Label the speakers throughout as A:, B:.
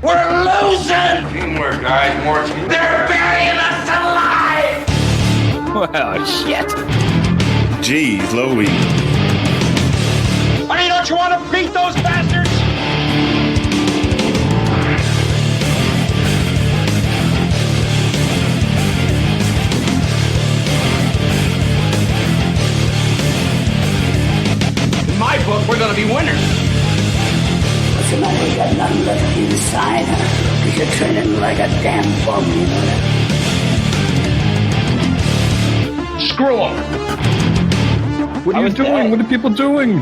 A: We're losing!
B: Teamwork, guys, more teamwork.
A: They're burying us alive!
C: Well, shit.
D: Jeez, Louie.
A: Honey, don't you want to beat those bastards?
B: In my book, we're gonna be winners.
E: What's the matter? You got nothing left inside, huh? Cause you're turning like a damn bum, you know that?
B: Screw them.
F: What are you doing? What are people doing?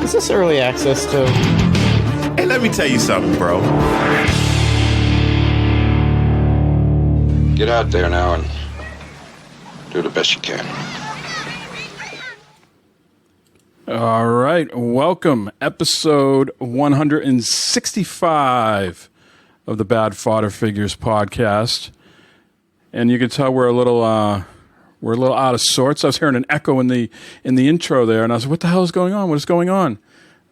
G: Is this early access too?
D: Hey, let me tell you something, bro.
B: Get out there now and do the best you can.
F: All right, welcome. Episode 165 of the Bad Fodder Figures podcast. And you can tell we're a little out of sorts. I was hearing an echo in the intro there, and I was like, what the hell is going on? What is going on?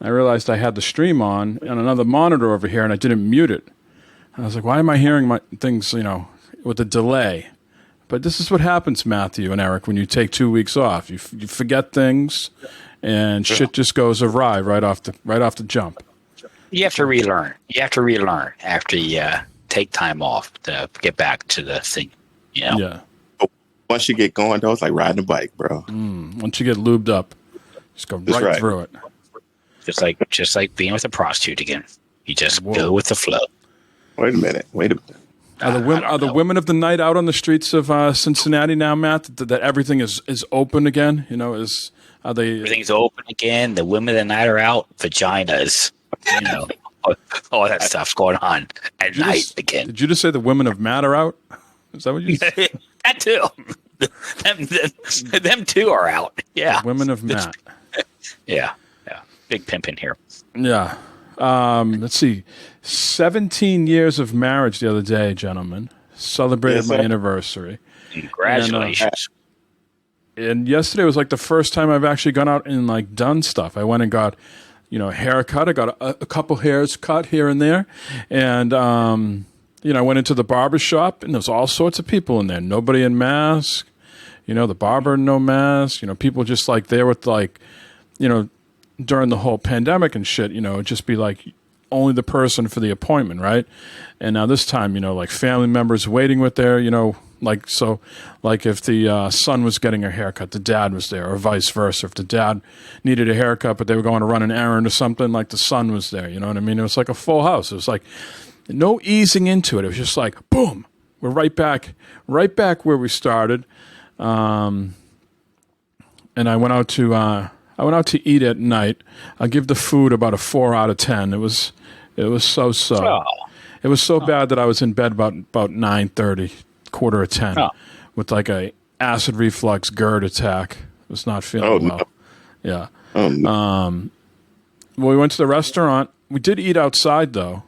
F: I realized I had the stream on another monitor over here, and I didn't mute it. And I was like, why am I hearing my things, with a delay? But this is what happens, Matthew and Eric, when you take 2 weeks off. You forget things, and shit just goes awry right off the jump.
C: You have to relearn. You have to relearn after you take time off to get back to the thing.
F: Yeah.
D: Once you get going, though, it's like riding a bike, bro.
F: Once you get lubed up, just go right through it.
C: Just like being with a prostitute again. You just go with the flow.
D: Wait a minute.
F: Are the women of the night out on the streets of Cincinnati now, Matt? That everything is open again? Are they?
C: Everything's open again. The women of the night are out. Vaginas. All that stuff's going on at night again.
F: Did you just say the women of Matt are out? Is that what you said?
C: That too. Them two are out. Yeah.
F: The women of Matt.
C: Yeah. Big pimping here.
F: Yeah. Let's see. 17 years of marriage the other day, gentlemen. Celebrated my anniversary.
C: Congratulations.
F: And yesterday was like the first time I've actually gone out and done stuff. I went and got, a haircut. I got a couple hairs cut here and there. And, I went into the barber shop and there's all sorts of people in there. Nobody in mask. The barber no mask. People just there with during the whole pandemic and shit, it'd just be only the person for the appointment, right? And now this time, family members waiting with their, if the son was getting a haircut, the dad was there, or vice versa. If the dad needed a haircut, but they were going to run an errand or something, the son was there, you know what I mean? It was like a full house. It was no easing into it. It was just boom, we're right back where we started. And I went out to eat at night. I'll give the food about a 4 out of 10. It was so-so.
C: Oh.
F: It was so bad that I was in bed about 9:30, quarter of 10, with a acid reflux GERD attack. I was not feeling well.
D: No.
F: Yeah.
D: Oh, no.
F: Well, we went to the restaurant. We did eat outside, though.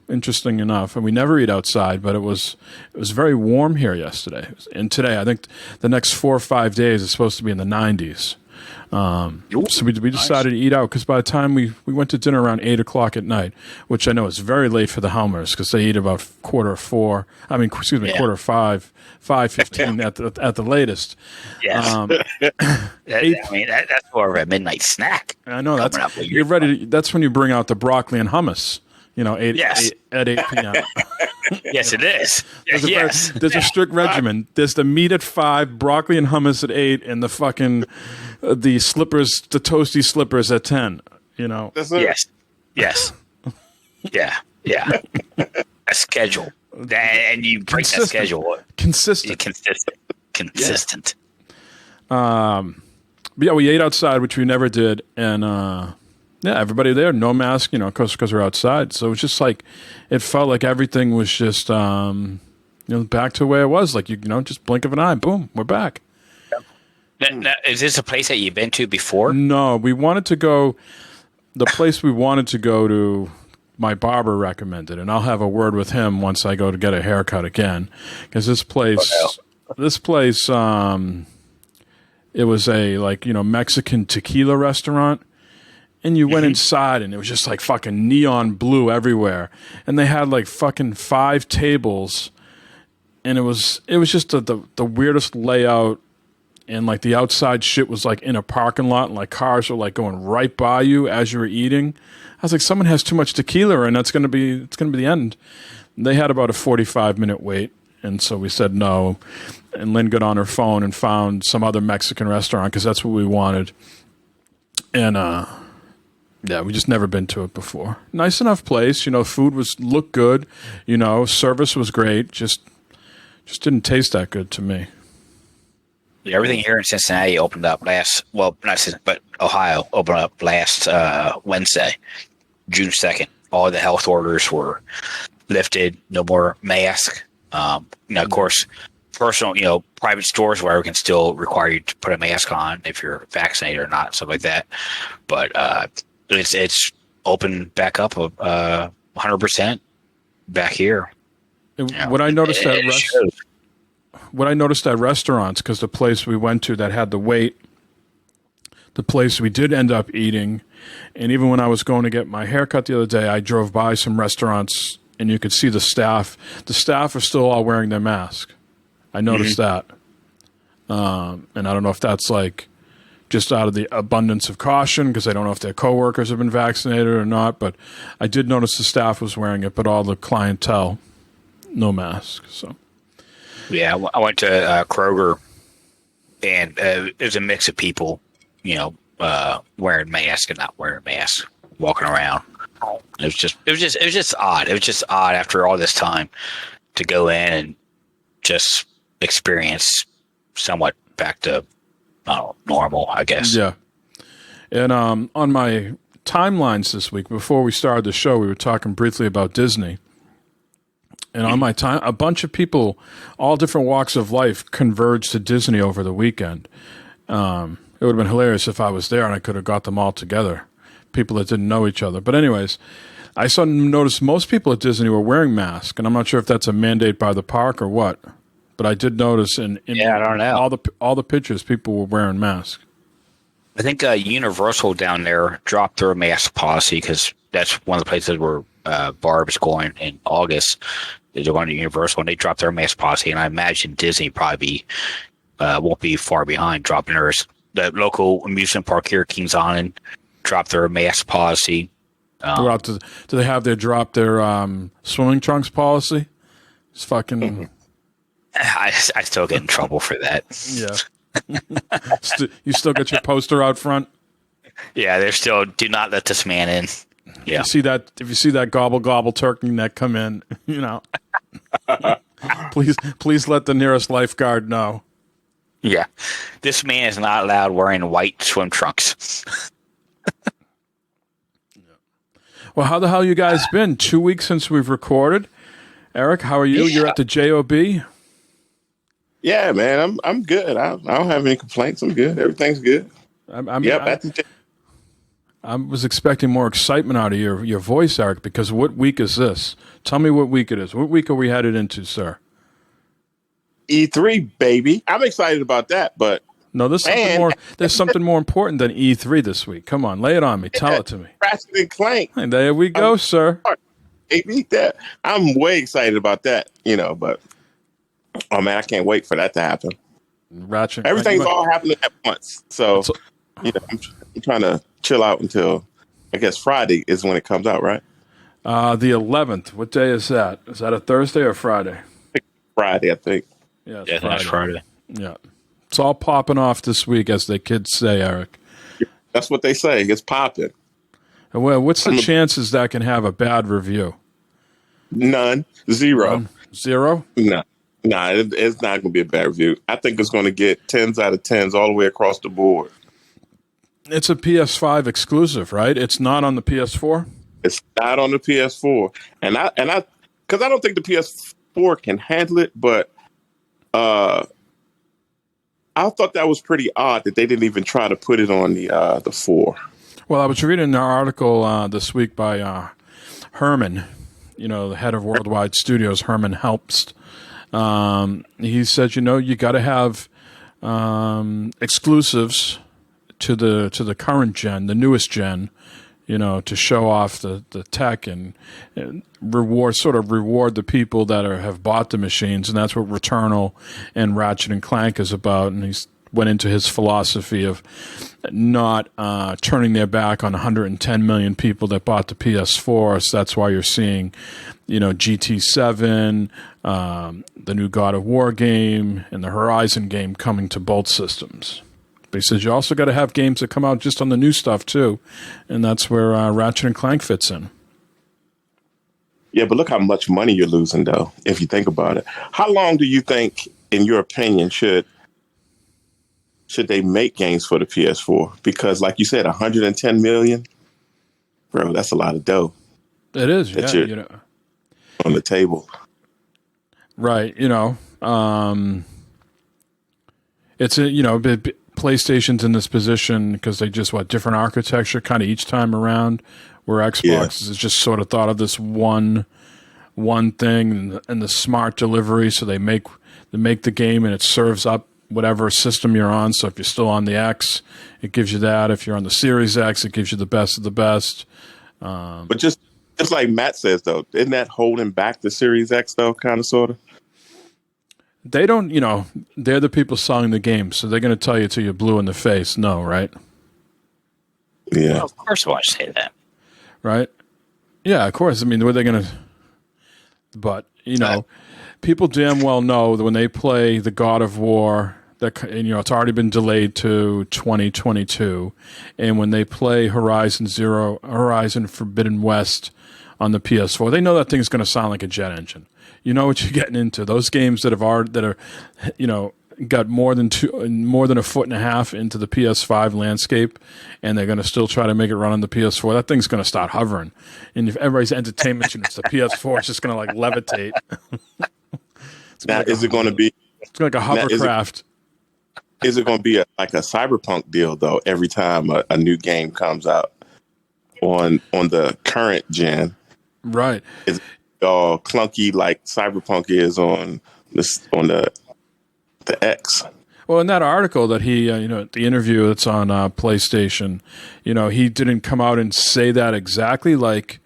F: Interesting enough, and we never eat outside, but it was very warm here yesterday. And today, I think the next 4 or 5 days is supposed to be in the 90s. So we decided to eat out because by the time we went to dinner around 8 o'clock at night, which I know is very late for the Helmers because they eat about quarter of 5, 5:15 at the latest.
C: Yes. That's more of a midnight snack.
F: I know you're ready. That's when you bring out the broccoli and hummus. 8 at 8 p.m.
C: Yes, it is.
F: There's a strict regimen. There's the meat at 5, broccoli and hummus at 8, and the fucking the toasty slippers at 10.
C: Yes. Yeah. A schedule, and you break that schedule.
F: Consistent.
C: Yeah.
F: But yeah, we ate outside, which we never did, and. Yeah, everybody there, no mask, because we're outside. So it was just it felt like everything was just, back to the way it was. Just blink of an eye, boom, we're back.
C: Now, is this a place that you've been to before?
F: No, we wanted to go, the place we wanted to go to, my barber recommended, and I'll have a word with him once I go to get a haircut again. Because this place, it was a, Mexican tequila restaurant. And you went inside, and it was just like fucking neon blue everywhere. And they had like fucking 5 tables, and it was just the weirdest layout. And like the outside shit was like in a parking lot, and like cars were like going right by you as you were eating. I was like, someone has too much tequila, and it's gonna be the end. And they had about a 45-minute wait, and so we said no. And Lynn got on her phone and found some other Mexican restaurant because that's what we wanted. And yeah, we just never been to it before. Nice enough place, food looked good, service was great. Just didn't taste that good to me.
C: Yeah, everything here in Cincinnati opened up not Cincinnati, but Ohio opened up last Wednesday, June 2nd. All the health orders were lifted. No more mask. Of course, personal, private stores, where we can still require you to put a mask on if you're vaccinated or not, stuff like that. But it's open back up 100% back here.
F: What I noticed at restaurants, because the place we went to that had the wait, the place we did end up eating, and even when I was going to get my haircut the other day, I drove by some restaurants, and you could see the staff. The staff are still all wearing their mask. I noticed that. And I don't know if that's like just out of the abundance of caution, because I don't know if their coworkers have been vaccinated or not, but I did notice the staff was wearing it, but all the clientele, no mask. So.
C: Yeah, I went to Kroger, and it was a mix of people, wearing masks and not wearing masks, walking around. It was just odd. It was just odd after all this time to go in and just experience somewhat back to normal, I guess.
F: Yeah. And on my timelines this week, before we started the show, we were talking briefly about Disney. And on my time, a bunch of people, all different walks of life, converged to Disney over the weekend. It would have been hilarious if I was there and I could have got them all together, people that didn't know each other. But anyways, I noticed most people at Disney were wearing masks, and I'm not sure if that's a mandate by the park or what. But I did notice in
C: I don't know.
F: all the pictures, people were wearing masks.
C: I think Universal down there dropped their mask policy, because that's one of the places where Barb's going in August. They're going to Universal, and they dropped their mask policy. And I imagine Disney probably won't be far behind dropping theirs. The local amusement park here, Kings Island, dropped their mask policy.
F: Do they have drop their swimming trunks policy? It's fucking.
C: I still get in trouble for that.
F: Yeah. You still got your poster out front?
C: Yeah, they're still, do not let this man in. Yeah.
F: If you see that gobble turkey neck come in, please let the nearest lifeguard know.
C: Yeah. This man is not allowed wearing white swim trunks.
F: Well, how the hell you guys been? 2 weeks since we've recorded. Eric, how are you? Yeah. You're at the JOB?
D: Yeah, man, I'm good. I don't have any complaints. I'm good. Everything's good.
F: I was expecting more excitement out of your voice, Eric, because what week is this? Tell me what week it is. What week are we headed into, sir?
D: E3, baby. I'm excited about that, but
F: no, there's something more important than E3 this week. Come on, lay it on me. Tell it to me.
D: Ratchet and Clank.
F: And there we go, sir.
D: Baby, I'm way excited about that, but oh man, I can't wait for that to happen.
F: Ratchet.
D: Everything's all happening at once. So, I'm trying to chill out until, I guess, Friday is when it comes out, right?
F: The 11th. What day is that? Is that a Thursday or Friday?
D: Friday, I think.
F: Yeah,
C: that's Friday.
F: Yeah. It's all popping off this week, as the kids say, Eric.
D: That's what they say. It's popping.
F: Well, what's the chances that can have a bad review?
D: None. Zero.
F: Zero?
D: No. It's not going to be a bad review. I think it's going to get 10s out of 10s all the way across the board.
F: It's a PS5 exclusive, right? It's not on the PS4?
D: It's not on the PS4. And I because I don't think the PS4 can handle it, but I thought that was pretty odd that they didn't even try to put it on the 4.
F: Well, I was reading an article this week by Herman, the head of Worldwide Studios, Herman Helpst. He said, you got to have exclusives to the current gen, the newest gen, to show off the tech and reward the people that have bought the machines, and that's what Returnal and Ratchet and Clank is about. And he's went into his philosophy of not turning their back on 110 million people that bought the PS4. So that's why you're seeing, GT7, the new God of War game, and the Horizon game coming to both systems. But he says you also got to have games that come out just on the new stuff too, and that's where Ratchet and Clank fits in.
D: Yeah, but look how much money you're losing, though, if you think about it. How long do you think, in your opinion, should they make games for the PS4? Because, like you said, 110 million, bro, that's a lot of dough.
F: It is,
D: yeah. On the table,
F: right? It's PlayStation's in this position because they just different architecture kind of each time around, where Xbox has just sort of thought of this one thing and the smart delivery. So they make the game and it serves up whatever system you're on. So if you're still on the X, it gives you that. If you're on the Series X, it gives you the best of the best.
D: But just like Matt says, though, isn't that holding back the Series X, though, kind of, sort of?
F: They don't, they're the people selling the game, so they're going to tell you till you're blue in the face. No, right?
D: Yeah.
C: Well, of course I want to say that.
F: Right? Yeah, of course. I mean, what are they going to... But, people damn well know that when they play the God of War, it's already been delayed to 2022, and when they play Horizon Forbidden West on the PS4, they know that thing's going to sound like a jet engine. You know what you're getting into. Those games that are got more than a foot and a half into the PS5 landscape, and they're going to still try to make it run on the PS4. That thing's going to start hovering, and if everybody's entertainment units, the PS4 is just going to levitate.
D: Now, is it going to be?
F: It's like a hovercraft.
D: Is it going to be like a cyberpunk deal though? Every time a new game comes out on the current gen,
F: right?
D: Is it all clunky like cyberpunk is on the X?
F: Well, in that article that he, the interview that's on PlayStation, he didn't come out and say that exactly like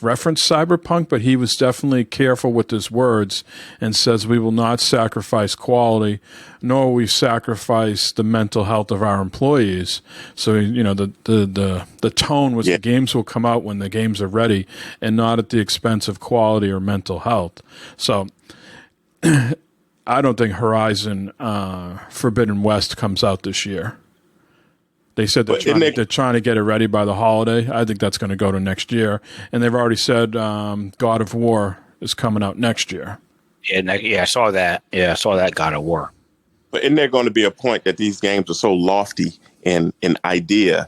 F: reference cyberpunk, but he was definitely careful with his words and says we will not sacrifice quality, nor will we sacrifice the mental health of our employees. So the tone was the games will come out when the games are ready and not at the expense of quality or mental health. So I don't think Horizon Forbidden West comes out this year. They said they're trying to get it ready by the holiday. I think that's going to go to next year. And they've already said God of War is coming out next year.
C: Yeah, I saw that. Yeah, I saw that God of War.
D: But isn't there going to be a point that these games are so lofty in idea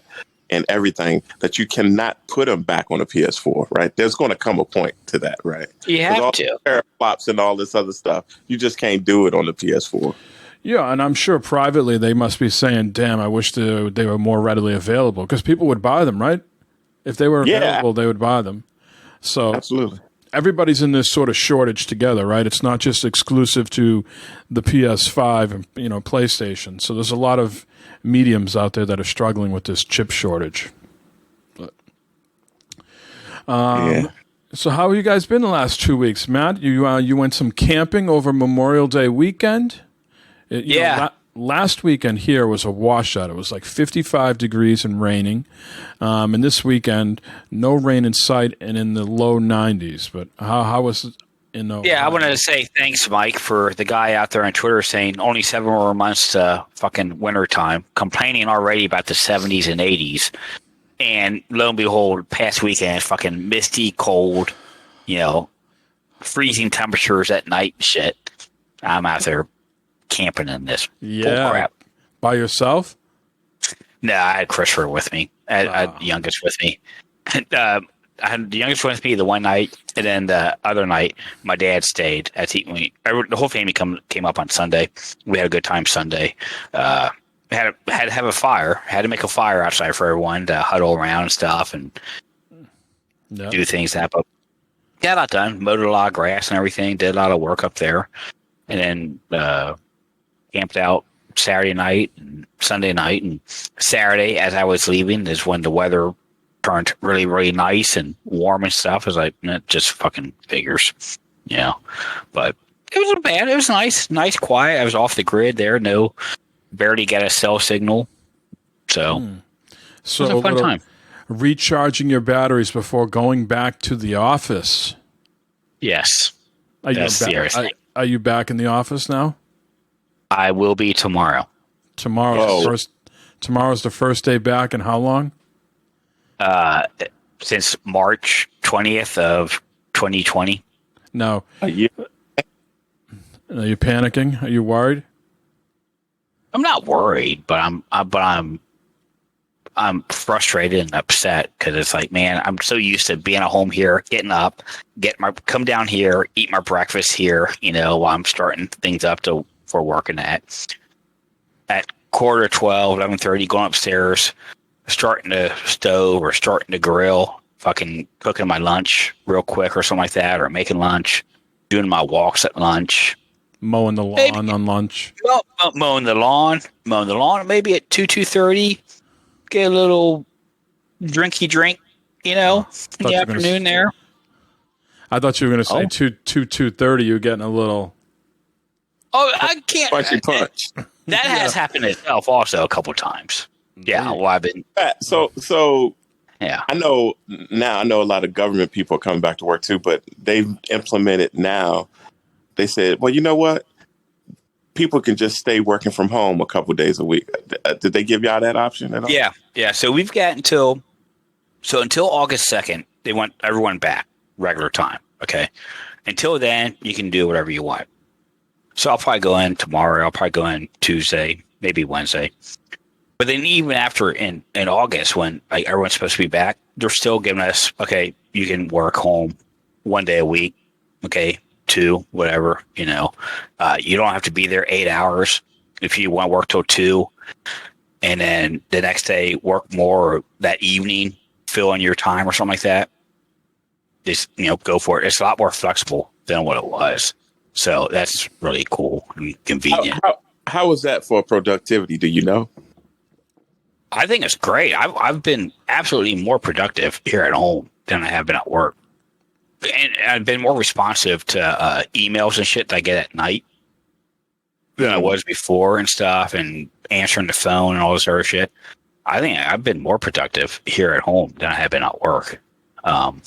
D: and everything that you cannot put them back on a PS4, right? There's going to come a point to that, right?
C: You have to.
D: Teraflops and all this other stuff. You just can't do it on the PS4.
F: Yeah, and I'm sure privately they must be saying, damn, I wish they were more readily available, because people would buy them, right? If they were available, they would buy them. So
D: absolutely,
F: everybody's in this sort of shortage together, right? It's not just exclusive to the PS5 and PlayStation. So there's a lot of mediums out there that are struggling with this chip shortage. But, so how have you guys been the last 2 weeks, Matt? You went some camping over Memorial Day weekend? Last weekend here was a washout. It was like 55 degrees and raining. And this weekend, no rain in sight and in the low 90s. But how was it in the...
C: Yeah, I wanted to say thanks, Mike, for the guy out there on Twitter saying only 7 more months to fucking winter time, complaining already about the 70s and 80s. And lo and behold, past weekend, fucking misty, cold, freezing temperatures at night and shit. I'm out there camping in this bull crap.
F: By yourself?
C: No, I had Christopher with me. I had the youngest with me. I had the youngest with me the one night, and then the other night, my dad stayed. The whole family came up on Sunday. We had a good time Sunday. Had to have a fire. Had to make a fire outside for everyone to huddle around and stuff and do things that. But got a lot done. Mowed a lot of grass and everything. Did a lot of work up there, and then camped out Saturday night and Sunday night. And Saturday, as I was leaving, is when the weather turned really, really nice and warm and stuff. I was like, it just fucking figures, But it wasn't bad. It was nice, quiet. I was off the grid there. Barely get a cell signal. So it was a fun time.
F: Recharging your batteries before going back to the office.
C: Yes.
F: That's the Are you back in the office now?
C: I will be tomorrow.
F: Tomorrow's the first day back in how long?
C: Since March 20th of 2020.
F: No.
D: A year.
F: Are you panicking? Are you worried?
C: I'm not worried, but I'm frustrated and upset because it's like, man, I'm so used to being at home here, getting up, come down here, eat my breakfast here, while I'm starting things up for working at 11:45, 11:30, going upstairs, starting the stove or starting the grill, fucking cooking my lunch real quick or something like that, or making lunch, doing my walks at lunch.
F: Mowing the lawn on lunch.
C: Mowing the lawn, maybe at 2:30. Get a little drinky drink, in the afternoon there.
F: I thought you were going to say 2:30. You're getting a little.
C: Oh, I can't.
D: Punchy punch.
C: That has happened itself also a couple times. Yeah, well, I've been.
D: So
C: yeah.
D: I know a lot of government people are coming back to work too, but they've implemented now. They said, well, you know what? People can just stay working from home a couple days a week. Did they give y'all that option at all?
C: Yeah. So we've got until August 2nd. They want everyone back regular time. Okay. Until then, you can do whatever you want. So I'll probably go in tomorrow. I'll probably go in Tuesday, maybe Wednesday. But then even after in August, when everyone's supposed to be back, they're still giving us, okay, you can work home 1 day a week. Okay. 2, whatever, you don't have to be there 8 hours if you want to work till 2, and then the next day work more, or that evening fill in your time or something like that. Just go for it. It's a lot more flexible than what it was, so that's really cool and convenient.
D: How is that for productivity? Do you know?
C: I think it's great. I've been absolutely more productive here at home than I have been at work. And I've been more responsive to emails and shit that I get at night than I was before and stuff, and answering the phone and all this other shit. I think I've been more productive here at home than I have been at work. And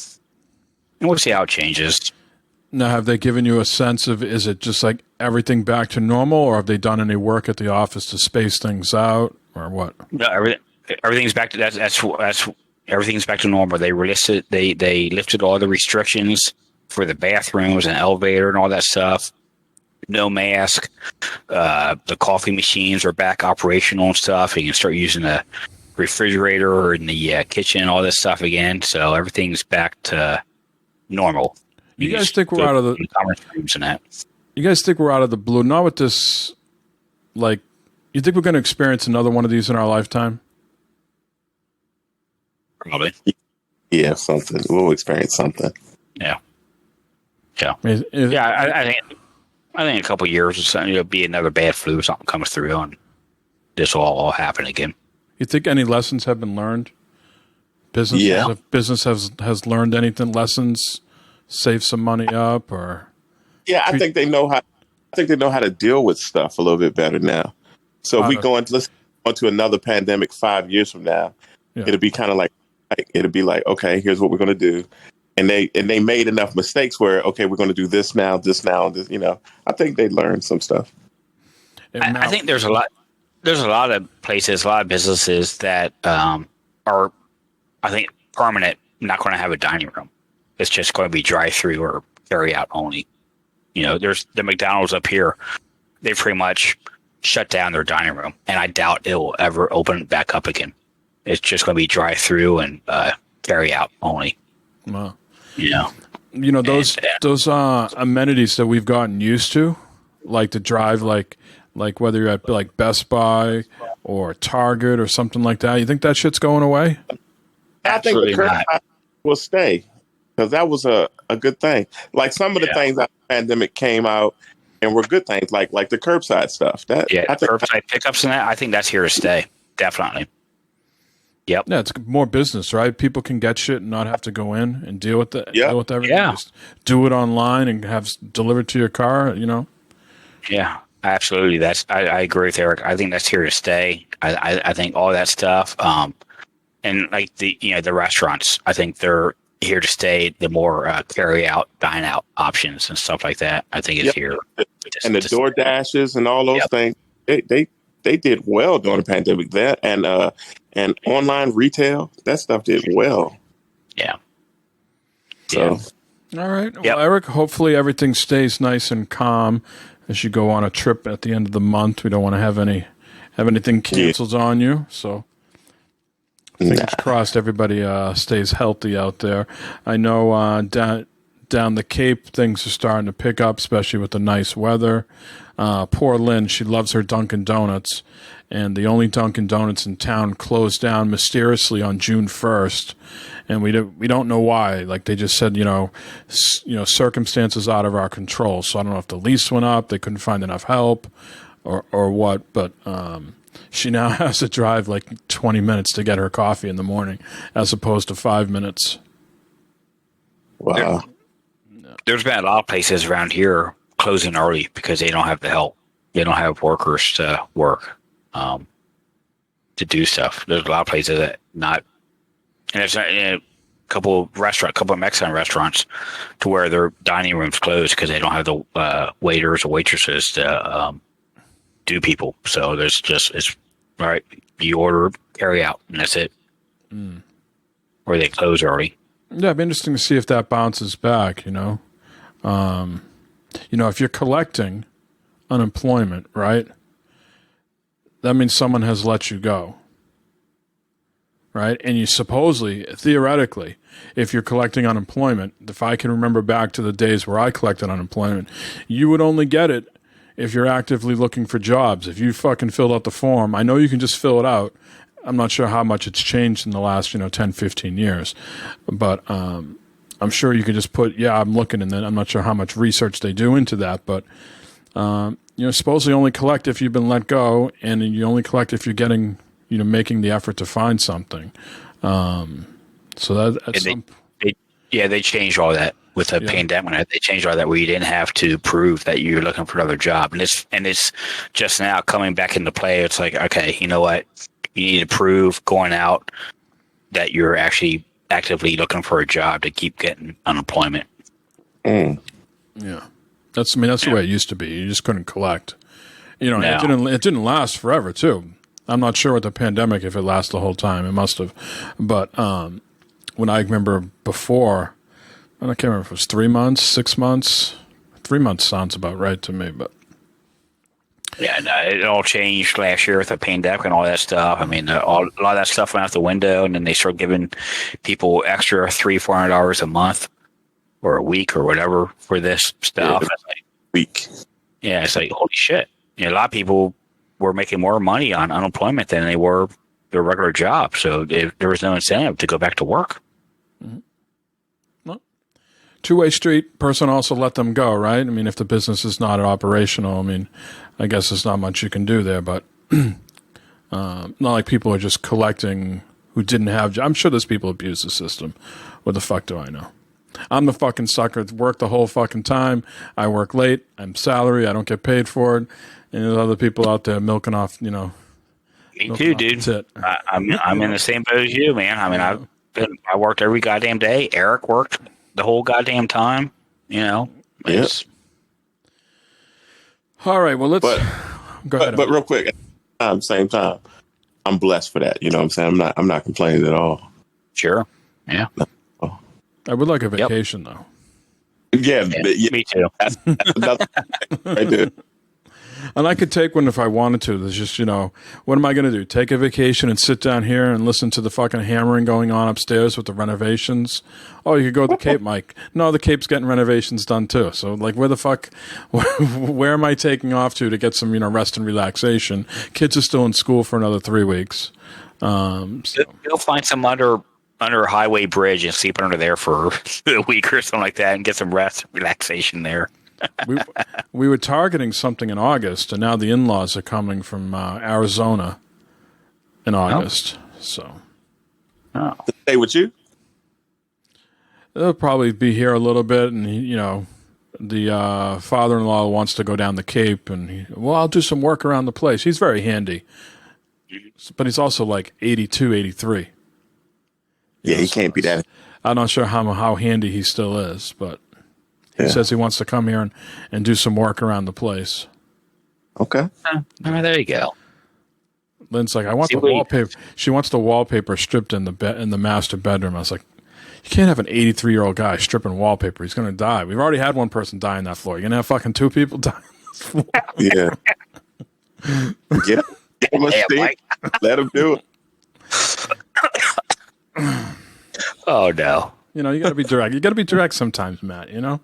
C: we'll see how it changes.
F: Now, have they given you a sense of, is it just like everything back to normal, or have they done any work at the office to space things out, or what?
C: No, everything's back to that's everything's back to normal. They lifted all the restrictions for the bathrooms and elevator and all that stuff. No mask. The coffee machines are back operational and stuff. You can start using the refrigerator in the kitchen and all this stuff again. So everything's back to normal.
F: You guys think we're out of the
C: conference rooms and that?
F: You guys think we're out of the blue? Not with this. Like, you think we're going to experience another one of these in our lifetime?
C: Probably.
D: Yeah, something. We'll experience something.
C: Yeah. I think a couple of years or something, it'll be another bad flu or something comes through, and this will all happen again.
F: You think any lessons have been learned? Business has learned anything? Lessons, save some money up, or
D: I think they know how. I think they know how to deal with stuff a little bit better now. So if we let's go into another pandemic 5 years from now, it'll be kind of like okay, here's what we're going to do, and they made enough mistakes where okay, we're going to do this now, and this. I think they learned some stuff.
C: I think there's a lot of places, a lot of businesses that are, I think, permanent, not going to have a dining room. It's just going to be drive-through or carry-out only. There's the McDonald's up here. They pretty much shut down their dining room, and I doubt it will ever open back up again. It's just going to be drive-through and carry-out only.
F: Wow. Those amenities that we've gotten used to, like to drive, like whether you're at like Best Buy or Target or something like that. You think that shit's going away?
D: I think the current will stay because that was a good thing. Like some of the things that the pandemic came out, and were good things like the curbside stuff. That
C: Yeah,
D: I think
C: curbside pickups and that. I think that's here to stay. Definitely. Yep.
F: Yeah, it's more business, right? People can get shit and not have to go in and deal with deal with everything.
C: Yeah.
F: Just do it online and have delivered to your car.
C: Yeah, absolutely. I agree with Eric. I think that's here to stay. I think all that stuff, and like the restaurants, I think they're here to stay. The more carry out, dine out options and stuff like that, I think is here.
D: And the door dashes and all those things, they did well during the pandemic. That and online retail, that stuff did well.
C: Yeah.
D: So
F: All right. Well, Eric, hopefully everything stays nice and calm as you go on a trip at the end of the month. We don't want to have anything canceled on you. So fingers crossed everybody stays healthy out there. I know down the Cape, things are starting to pick up, especially with the nice weather. Poor Lynn, she loves her Dunkin' Donuts, and the only Dunkin' Donuts in town closed down mysteriously on June 1st, and we don't know why. Like they just said, circumstances out of our control. So I don't know if the lease went up, they couldn't find enough help, or what. But she now has to drive like 20 minutes to get her coffee in the morning, as opposed to 5 minutes.
D: wow.
C: There's been a lot of places around here closing early because they don't have the help. They don't have workers to work, to do stuff. There's a lot of places that not, and there's a couple of Mexican restaurants to where their dining rooms closed because they don't have the waiters or waitresses to do people. So it's all right. You order carry out, and that's it. Or they close early.
F: Yeah, it'd be interesting to see if that bounces back. If you're collecting unemployment, right? That means someone has let you go, right? And you theoretically, if you're collecting unemployment, if I can remember back to the days where I collected unemployment, you would only get it if you're actively looking for jobs. If you fucking filled out the form, I know you can just fill it out. I'm not sure how much it's changed in the last, 10, 15 years, but I'm sure you could just put, I'm looking, and then I'm not sure how much research they do into that, but supposedly only collect if you've been let go, and you only collect if you're getting, making the effort to find something. So that
C: they changed all that with the pandemic. They changed all that where you didn't have to prove that you're looking for another job, and it's just now coming back into play. It's like, okay, you know what? You need to prove going out that you're actually actively looking for a job to keep getting unemployment.
F: Yeah, that's the way it used to be. You just couldn't collect. It didn't last forever too. I'm not sure with the pandemic if it lasted the whole time. It must have, but when I remember before, I can't remember if it was 3 months, 6 months. 3 months sounds about right to me, but.
C: Yeah, no, it all changed last year with the pandemic and all that stuff. I mean, a lot of that stuff went out the window, and then they started giving people extra $300-$400 a month or a week or whatever for this stuff.
D: Week.
C: Yeah, it's like, holy shit. A lot of people were making more money on unemployment than they were their regular job, so there was no incentive to go back to work.
F: Mm-hmm. Well, two-way street. Person also let them go, right? I mean, if the business is not operational, I guess there's not much you can do there, but not like people are just collecting who didn't have jobs. I'm sure there's people who abuse the system. What the fuck do I know? I'm the fucking sucker. Work the whole fucking time. I work late. I'm salary. I don't get paid for it. And there's other people out there milking off,
C: Me too, dude. I'm in the same boat as you, man. I worked every goddamn day. Eric worked the whole goddamn time. It's...
F: All right, well, let's go ahead.
D: But real quick, same time, I'm blessed for that. You know what I'm saying? I'm not complaining at all.
C: Sure. Yeah.
D: No.
F: I would like a vacation, though.
D: Yeah,
C: me too.
D: That's another thing right there.
F: And I could take one if I wanted to. There's just, what am I going to do? Take a vacation and sit down here and listen to the fucking hammering going on upstairs with the renovations? Oh, you could go to the Cape, Mike. No, the Cape's getting renovations done too. So, where the fuck, where am I taking off to get some, rest and relaxation? Kids are still in school for another 3 weeks.
C: You'll find some under a highway bridge and sleep under there for a week or something like that and get some rest, relaxation there.
F: we were targeting something in August, and now the in-laws are coming from Arizona in August. So
D: Stay with you?
F: they'll probably be here a little bit, and the father-in-law wants to go down the Cape, and I'll do some work around the place. He's very handy, but he's also like 82, 83.
D: Yeah, he can't be that.
F: I'm not sure how handy he still is, but he says he wants to come here and do some work around the place.
D: Okay.
C: There you go.
F: Lynn's like, I want the wallpaper. She wants the wallpaper stripped in the master bedroom. I was like, you can't have an 83-year-old guy stripping wallpaper. He's going to die. We've already had one person die on that floor. You're going to have fucking 2 people die on this floor.
D: Yeah. Get him a stick. Let him do it.
C: Oh, no.
F: You got to be direct. You got to be direct sometimes, Matt,
C: You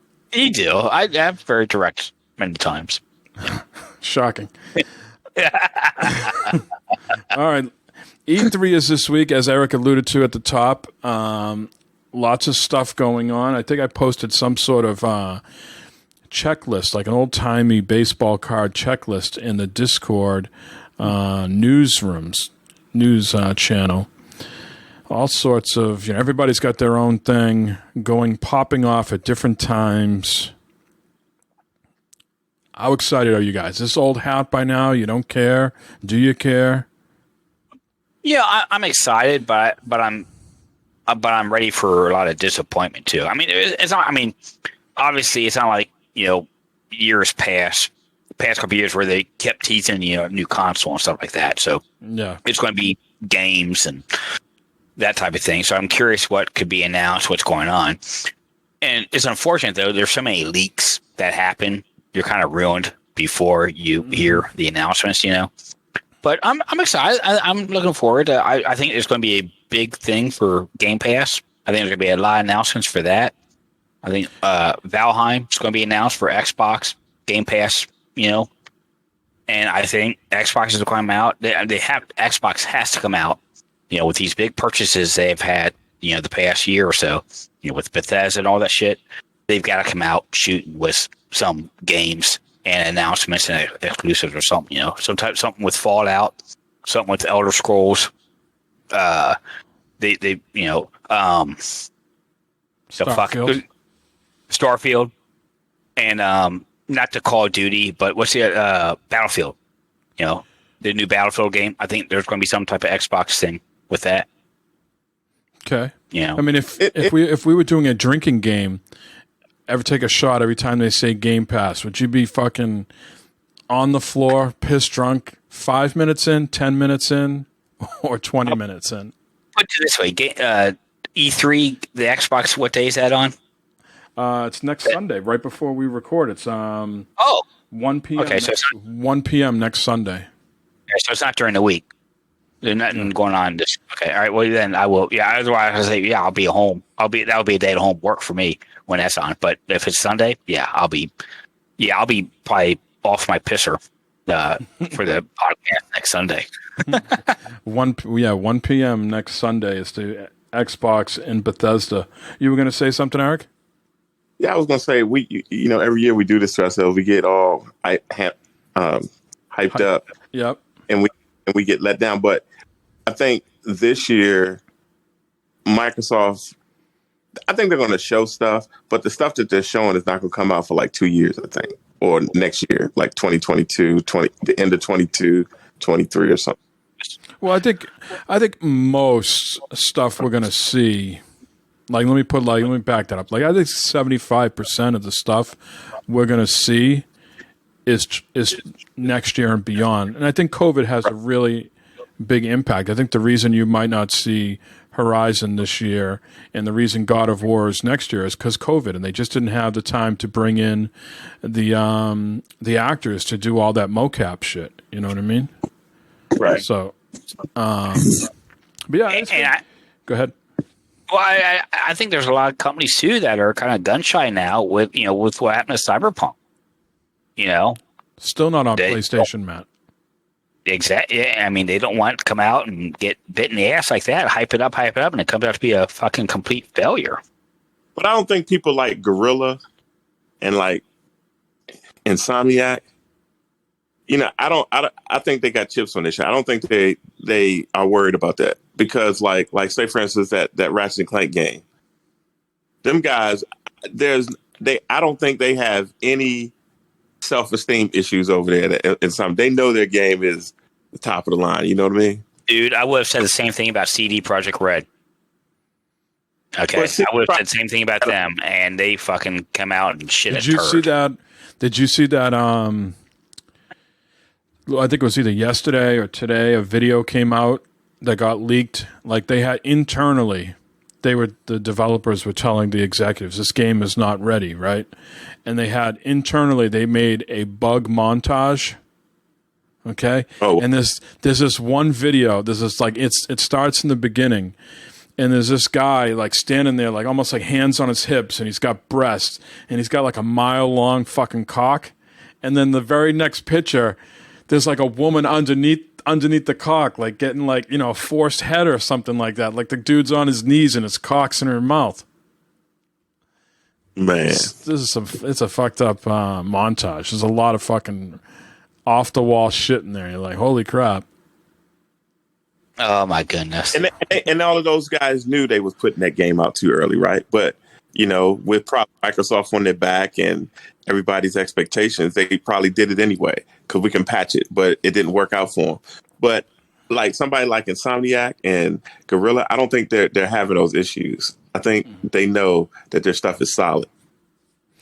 C: do. I'm very direct many times.
F: Shocking. All right. E3 is this week, as Eric alluded to at the top. Lots of stuff going on. I think I posted some sort of checklist, like an old-timey baseball card checklist in the Discord news channel. All sorts of, everybody's got their own thing popping off at different times. How excited are you guys? Is this old hat by now? You don't care? Do you care?
C: Yeah, I'm excited, but I'm ready for a lot of disappointment too. I mean, it's not. I mean, obviously, it's not like years past couple of years where they kept teasing new console and stuff like that. So
F: yeah,
C: it's going to be games and that type of thing. So I'm curious what could be announced, what's going on. And it's unfortunate though. There's so many leaks that happen. You're kind of ruined before you hear the announcements. But I'm excited. I'm looking forward. I think it's going to be a big thing for Game Pass. I think there's going to be a lot of announcements for that. I think Valheim is going to be announced for Xbox Game Pass. And I think Xbox is going to come out. Xbox has to come out. With these big purchases they've had. The past year or so. With Bethesda and all that shit, they've got to come out shooting with some games and announcements and exclusives or something, something with Fallout, something with Elder Scrolls, Starfield, and not the Call of Duty, but what's the Battlefield? The new Battlefield game. I think there's going to be some type of Xbox thing with that.
F: Okay. I mean, if we were doing a drinking game, ever take a shot every time they say Game Pass, would you be fucking on the floor, pissed drunk, 5 minutes in, 10 minutes in, or 20 minutes in?
C: Put it this way, E3, the Xbox, what day is that on?
F: It's next Sunday, right before we record. It's 1 p.m.
C: Okay, so
F: 1 p.m. next Sunday.
C: Okay, so it's not during the week. There's nothing going on. Okay, all right. Well, then I will. Yeah, otherwise I say, I'll be home. That'll be a day at home work for me when that's on. But if it's Sunday, I'll be probably off my pisser for the podcast next Sunday.
F: 1 p.m. next Sunday is the Xbox in Bethesda. You were going to say something, Eric?
D: Yeah, I was going to say every year we do this to ourselves. We get all hyped up.
F: Yep.
D: And we get let down. But I think this year, Microsoft, I think they're going to show stuff, but the stuff that they're showing is not going to come out for like 2 years, I think, or next year, like 2022, the end of 22, 23 or something.
F: Well, I think most stuff we're going to see, let me back that up. Like, I think 75% of the stuff we're going to see is next year and beyond. And I think COVID has a really big impact. I think the reason you might not see Horizon this year and the reason God of War is next year is because COVID, and they just didn't have the time to bring in the actors to do all that mocap shit. You know what I mean?
D: Right.
F: So, but yeah. Go ahead.
C: Well, I think there's a lot of companies too that are kind of gun shy now with what happened to Cyberpunk.
F: Still not on PlayStation, Matt.
C: Exactly. I mean, they don't want it to come out and get bit in the ass like that. Hype it up, and it comes out to be a fucking complete failure.
D: But I don't think people like Guerrilla and like Insomniac. I think they got chips on this shit. I don't think they are worried about that because like say for instance that Ratchet and Clank game, them guys, I don't think they have any self-esteem issues over there. They know their game is the top of the line. You know what I mean?
C: Dude, I would have said the same thing about CD Projekt Red. Okay, I would have said the same thing about them, and they fucking come out and shit.
F: Did you see that? Did you see that? I think it was either yesterday or today. A video came out that got leaked. Like they had internally, the developers were telling the executives, this game is not ready, right? And they had internally, they made a bug montage. Okay.
D: Oh.
F: And there's this one video. There's this it starts in the beginning. And there's this guy like standing there, like almost like hands on his hips, and he's got breasts, and he's got like a mile-long fucking cock. And then the very next picture, there's like a woman underneath the cock, like getting like, a forced head or something like that. Like the dude's on his knees and his cock's in her mouth.
D: Man,
F: it's a fucked up montage. There's a lot of fucking off the wall shit in there. You're like, holy crap.
C: Oh my goodness.
D: And all of those guys knew they was putting that game out too early, right? But with Microsoft on their back and everybody's expectations, they probably did it anyway because we can patch it, but it didn't work out for them. But like somebody like Insomniac and Gorilla, I don't think they're having those issues. I think they know that their stuff is solid.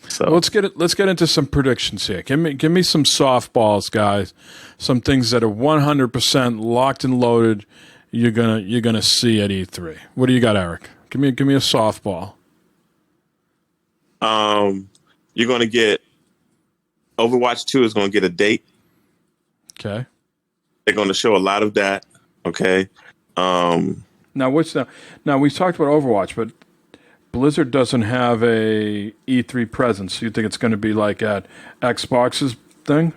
D: So
F: let's get into some predictions here. Give me some softballs, guys. Some things that are 100% locked and loaded. You're gonna see at E3. What do you got, Eric? Give me a softball.
D: You're going to get Overwatch 2 is going to get a date.
F: Okay.
D: They're going to show a lot of that. Okay.
F: Now we talked about Overwatch, but Blizzard doesn't have a E3 presence. You think it's going to be like at Xbox's thing?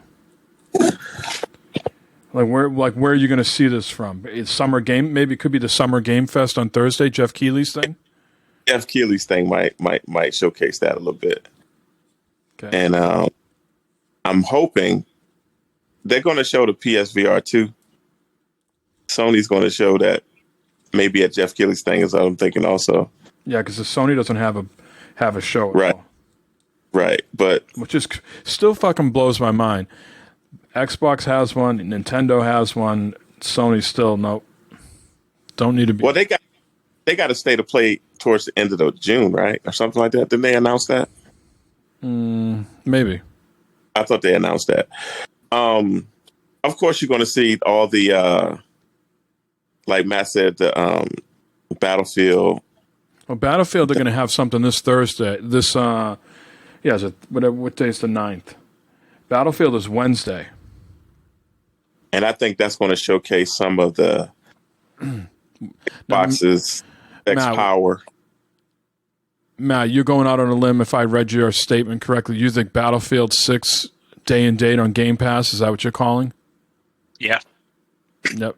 F: Where are you going to see this from? It's Summer Game, maybe it could be the Summer Game Fest on Thursday, Jeff Keighley's thing?
D: Jeff Keighley's thing might showcase that a little bit.
F: Okay.
D: And I'm hoping they're going to show the PSVR 2. Sony's going to show that maybe at Jeff Keighley's thing is what I'm thinking also.
F: Yeah, because Sony doesn't have a show at all.
D: Right, but
F: which is still fucking blows my mind. Xbox has one, Nintendo has one, Sony still nope. Don't need to be.
D: Well, they got a state of play towards the end of June, right, or something like that. Didn't they announce that?
F: Maybe.
D: I thought they announced that. Of course, you're going to see all the like Matt said, the Battlefield.
F: Well, Battlefield, they're going to have something this Thursday. This, what day is the 9th? Battlefield is Wednesday.
D: And I think that's going to showcase some of the boxes, X-Power.
F: Matt, you're going out on a limb if I read your statement correctly. You think Battlefield 6 day and date on Game Pass, is that what you're calling?
C: Yeah.
F: Yep.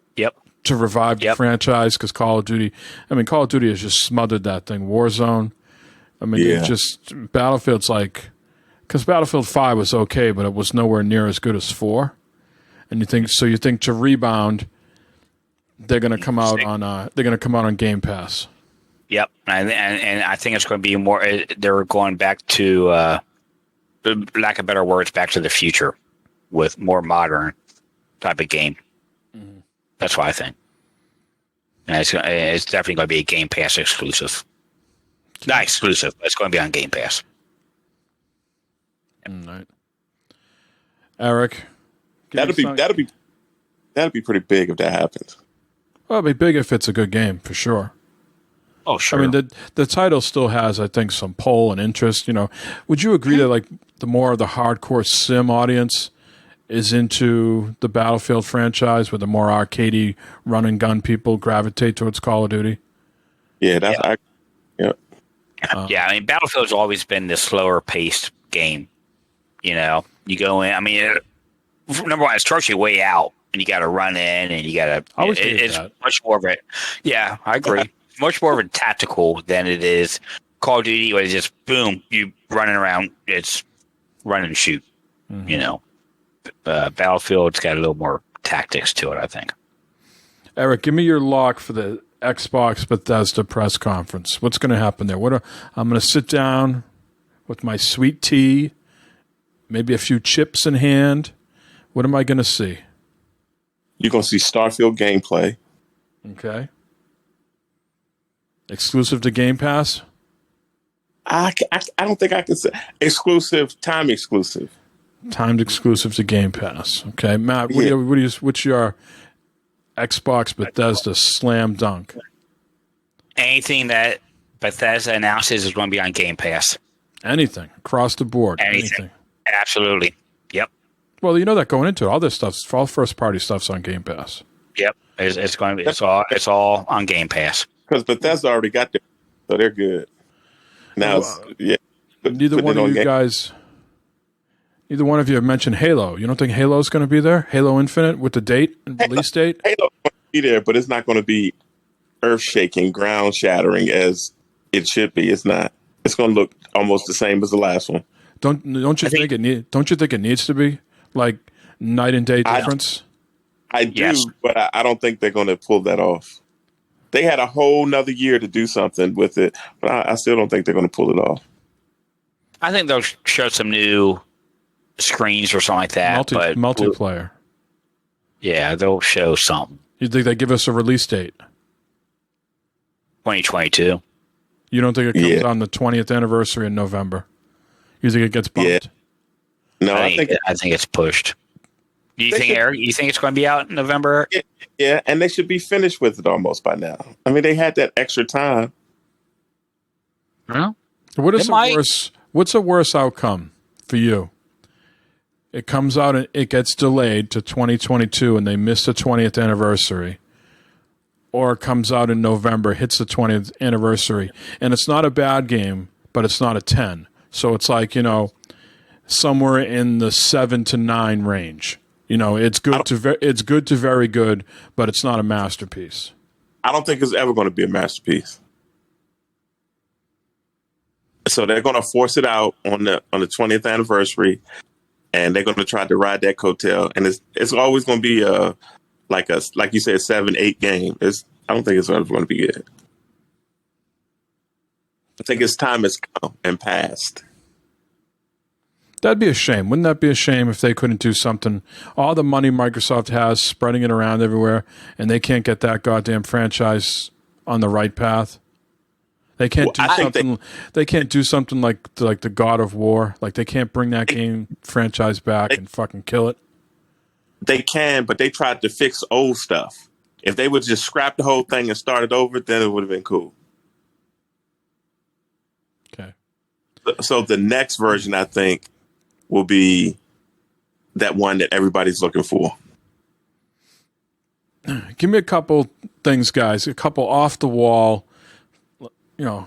F: To revive the franchise, because Call of Duty has just smothered that thing. Warzone. It just, Battlefield's like, because Battlefield 5 was okay, but it was nowhere near as good as 4. And you think to rebound, they're going to come out on Game Pass.
C: Yep, and I think it's going to be more. They're going back to, lack of better words, back to the future with more modern type of game. Mm-hmm. That's what I think. And it's definitely going to be a Game Pass exclusive. Not exclusive, but it's going to be on Game Pass.
F: All right, Eric.
D: That'd be pretty big if that happens.
F: Well, it'd be big if it's a good game for sure.
C: Oh, sure.
F: I mean, the title still has, I think, some pull and interest. Would you agree that like the more of the hardcore sim audience is into the Battlefield franchise, where the more arcadey run and gun people gravitate towards Call of Duty?
D: Yeah,
C: yeah. I mean, Battlefield's always been this slower paced game. You go in. I mean, number one, it starts you way out, and you got to run in, and you got to. It's much more of it. Yeah, I agree. Much more of a tactical than it is Call of Duty, where it's just boom, you running around. It's run and shoot. You know, Battlefield's got a little more tactics to it, I think.
F: Eric, give me your lock for the Xbox Bethesda press conference. What's going to happen there? I'm going to sit down with my sweet tea, maybe a few chips in hand. What am I going to see?
D: You're going to see Starfield gameplay.
F: Okay. Exclusive to Game Pass?
D: I don't think I can say exclusive, time exclusive.
F: Timed exclusive to Game Pass. Okay. Matt, what's your Xbox Bethesda slam dunk?
C: Anything that Bethesda announces is going to be on Game Pass.
F: Anything. Across the board.
C: Anything. Absolutely. Yep.
F: Well, you know that going into it. All this stuff's, all first party stuff's on Game Pass.
C: Yep. It's going to be, it's all on Game Pass.
D: Because Bethesda already got them, so they're good. Now,
F: Neither one of you have mentioned Halo. You don't think Halo's going to be there? Halo Infinite with the date and release date?
D: Halo's going to be there, but it's not going to be earth-shaking, ground-shattering as it should be. It's not. It's going to look almost the same as the last one.
F: Don't you think it needs to be like night and day difference?
D: I do, but I don't think they're going to pull that off. They had a whole nother year to do something with it, but I still don't think they're going to pull it off.
C: I think they'll show some new screens or something like that.
F: Multiplayer.
C: Yeah, they'll show something.
F: You think they give us a release date?
C: 2022.
F: You don't think it comes on the 20th anniversary in November? You think it gets bumped?
D: Yeah. No, I think
C: it's pushed. Do you think, Eric? You think it's going to be out in November?
D: Yeah, and they should be finished with it almost by now. I mean, they had that extra time.
C: Well,
F: what's a worse outcome for you? It comes out and it gets delayed to 2022 and they miss the 20th anniversary. Or it comes out in November, hits the 20th anniversary. And it's not a bad game, but it's not a 10. So it's like, somewhere in the 7 to 9 range. It's good to very good, but it's not a masterpiece.
D: I don't think it's ever going to be a masterpiece. So they're going to force it out on the 20th anniversary, and they're going to try to ride that coattail. And it's always going to be like you said, 7-8 game. I don't think it's ever going to be good. I think its time has come and passed.
F: That'd be a shame. Wouldn't that be a shame if they couldn't do something? All the money Microsoft has, spreading it around everywhere, and they can't get that goddamn franchise on the right path. They can't do something. They can't do something like the God of War. Like they can't bring that game franchise back and fucking kill it.
D: They can, but they tried to fix old stuff. If they would just scrap the whole thing and start it over, then it would have been cool.
F: Okay.
D: So the next version, I think, will be that one that everybody's looking for.
F: Give me a couple things, guys. A couple off the wall, 2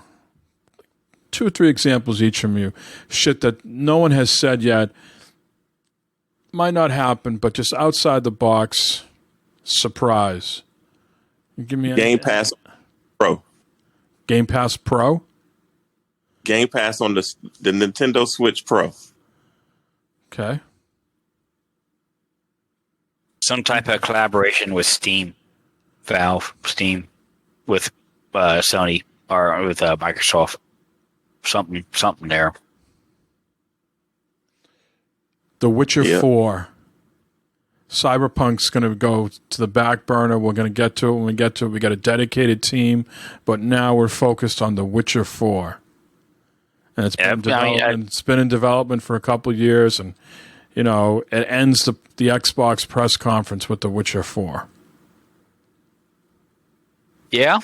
F: or 3 examples each from you. Shit that no one has said yet. Might not happen, but just outside the box, surprise. Give me
D: Game Pass Pro.
F: Game Pass Pro?
D: Game Pass on the Nintendo Switch Pro.
F: Okay.
C: Some type of collaboration with Steam, Steam, with Sony or with Microsoft. Something there.
F: The Witcher 4. Cyberpunk's going to go to the back burner. We're going to get to it when we get to it. We got a dedicated team, but now we're focused on The Witcher 4. And it's been in development for a couple of years, and it ends the Xbox press conference with The Witcher 4.
D: Yeah.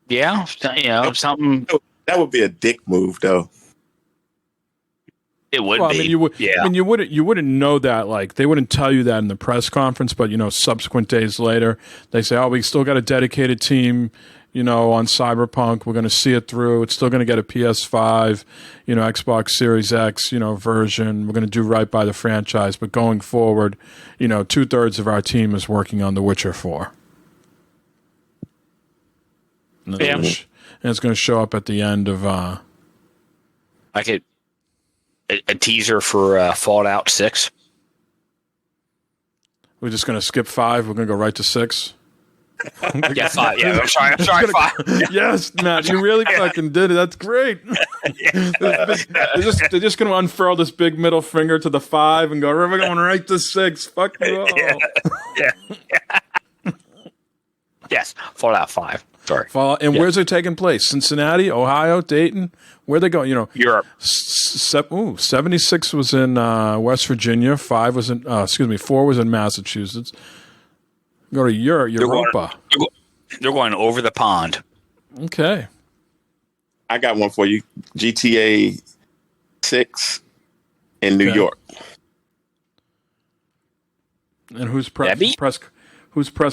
C: Yeah, something.
D: That would be a dick move, though.
C: It would be.
F: I mean, you wouldn't know that. Like they wouldn't tell you that in the press conference, but subsequent days later, they say, "Oh, we still got a dedicated team." On Cyberpunk, we're going to see it through. It's still going to get a PS5, Xbox Series X, version. We're going to do right by the franchise. But going forward, 2/3 of our team is working on The Witcher 4. And it's going to show up at the end of.
C: I could a teaser for Fallout 6.
F: We're just going to skip 5. We're going to go right to 6.
C: Yeah, 5. Yeah, I'm sorry, 5.
F: Yes, Matt, you really fucking did it. That's great. They're just going to unfurl this big middle finger to the 5 and go, we're going right to 6. Fuck you all.
C: Yeah. Yes, Fallout 5. Sorry.
F: And where's it taking place? Cincinnati, Ohio, Dayton? Where they going?
C: Europe.
F: 76 was in West Virginia. 4 was in Massachusetts. Go to Europa.
C: They're going over the pond.
F: Okay.
D: I got one for you. GTA 6 in New York.
F: And whose press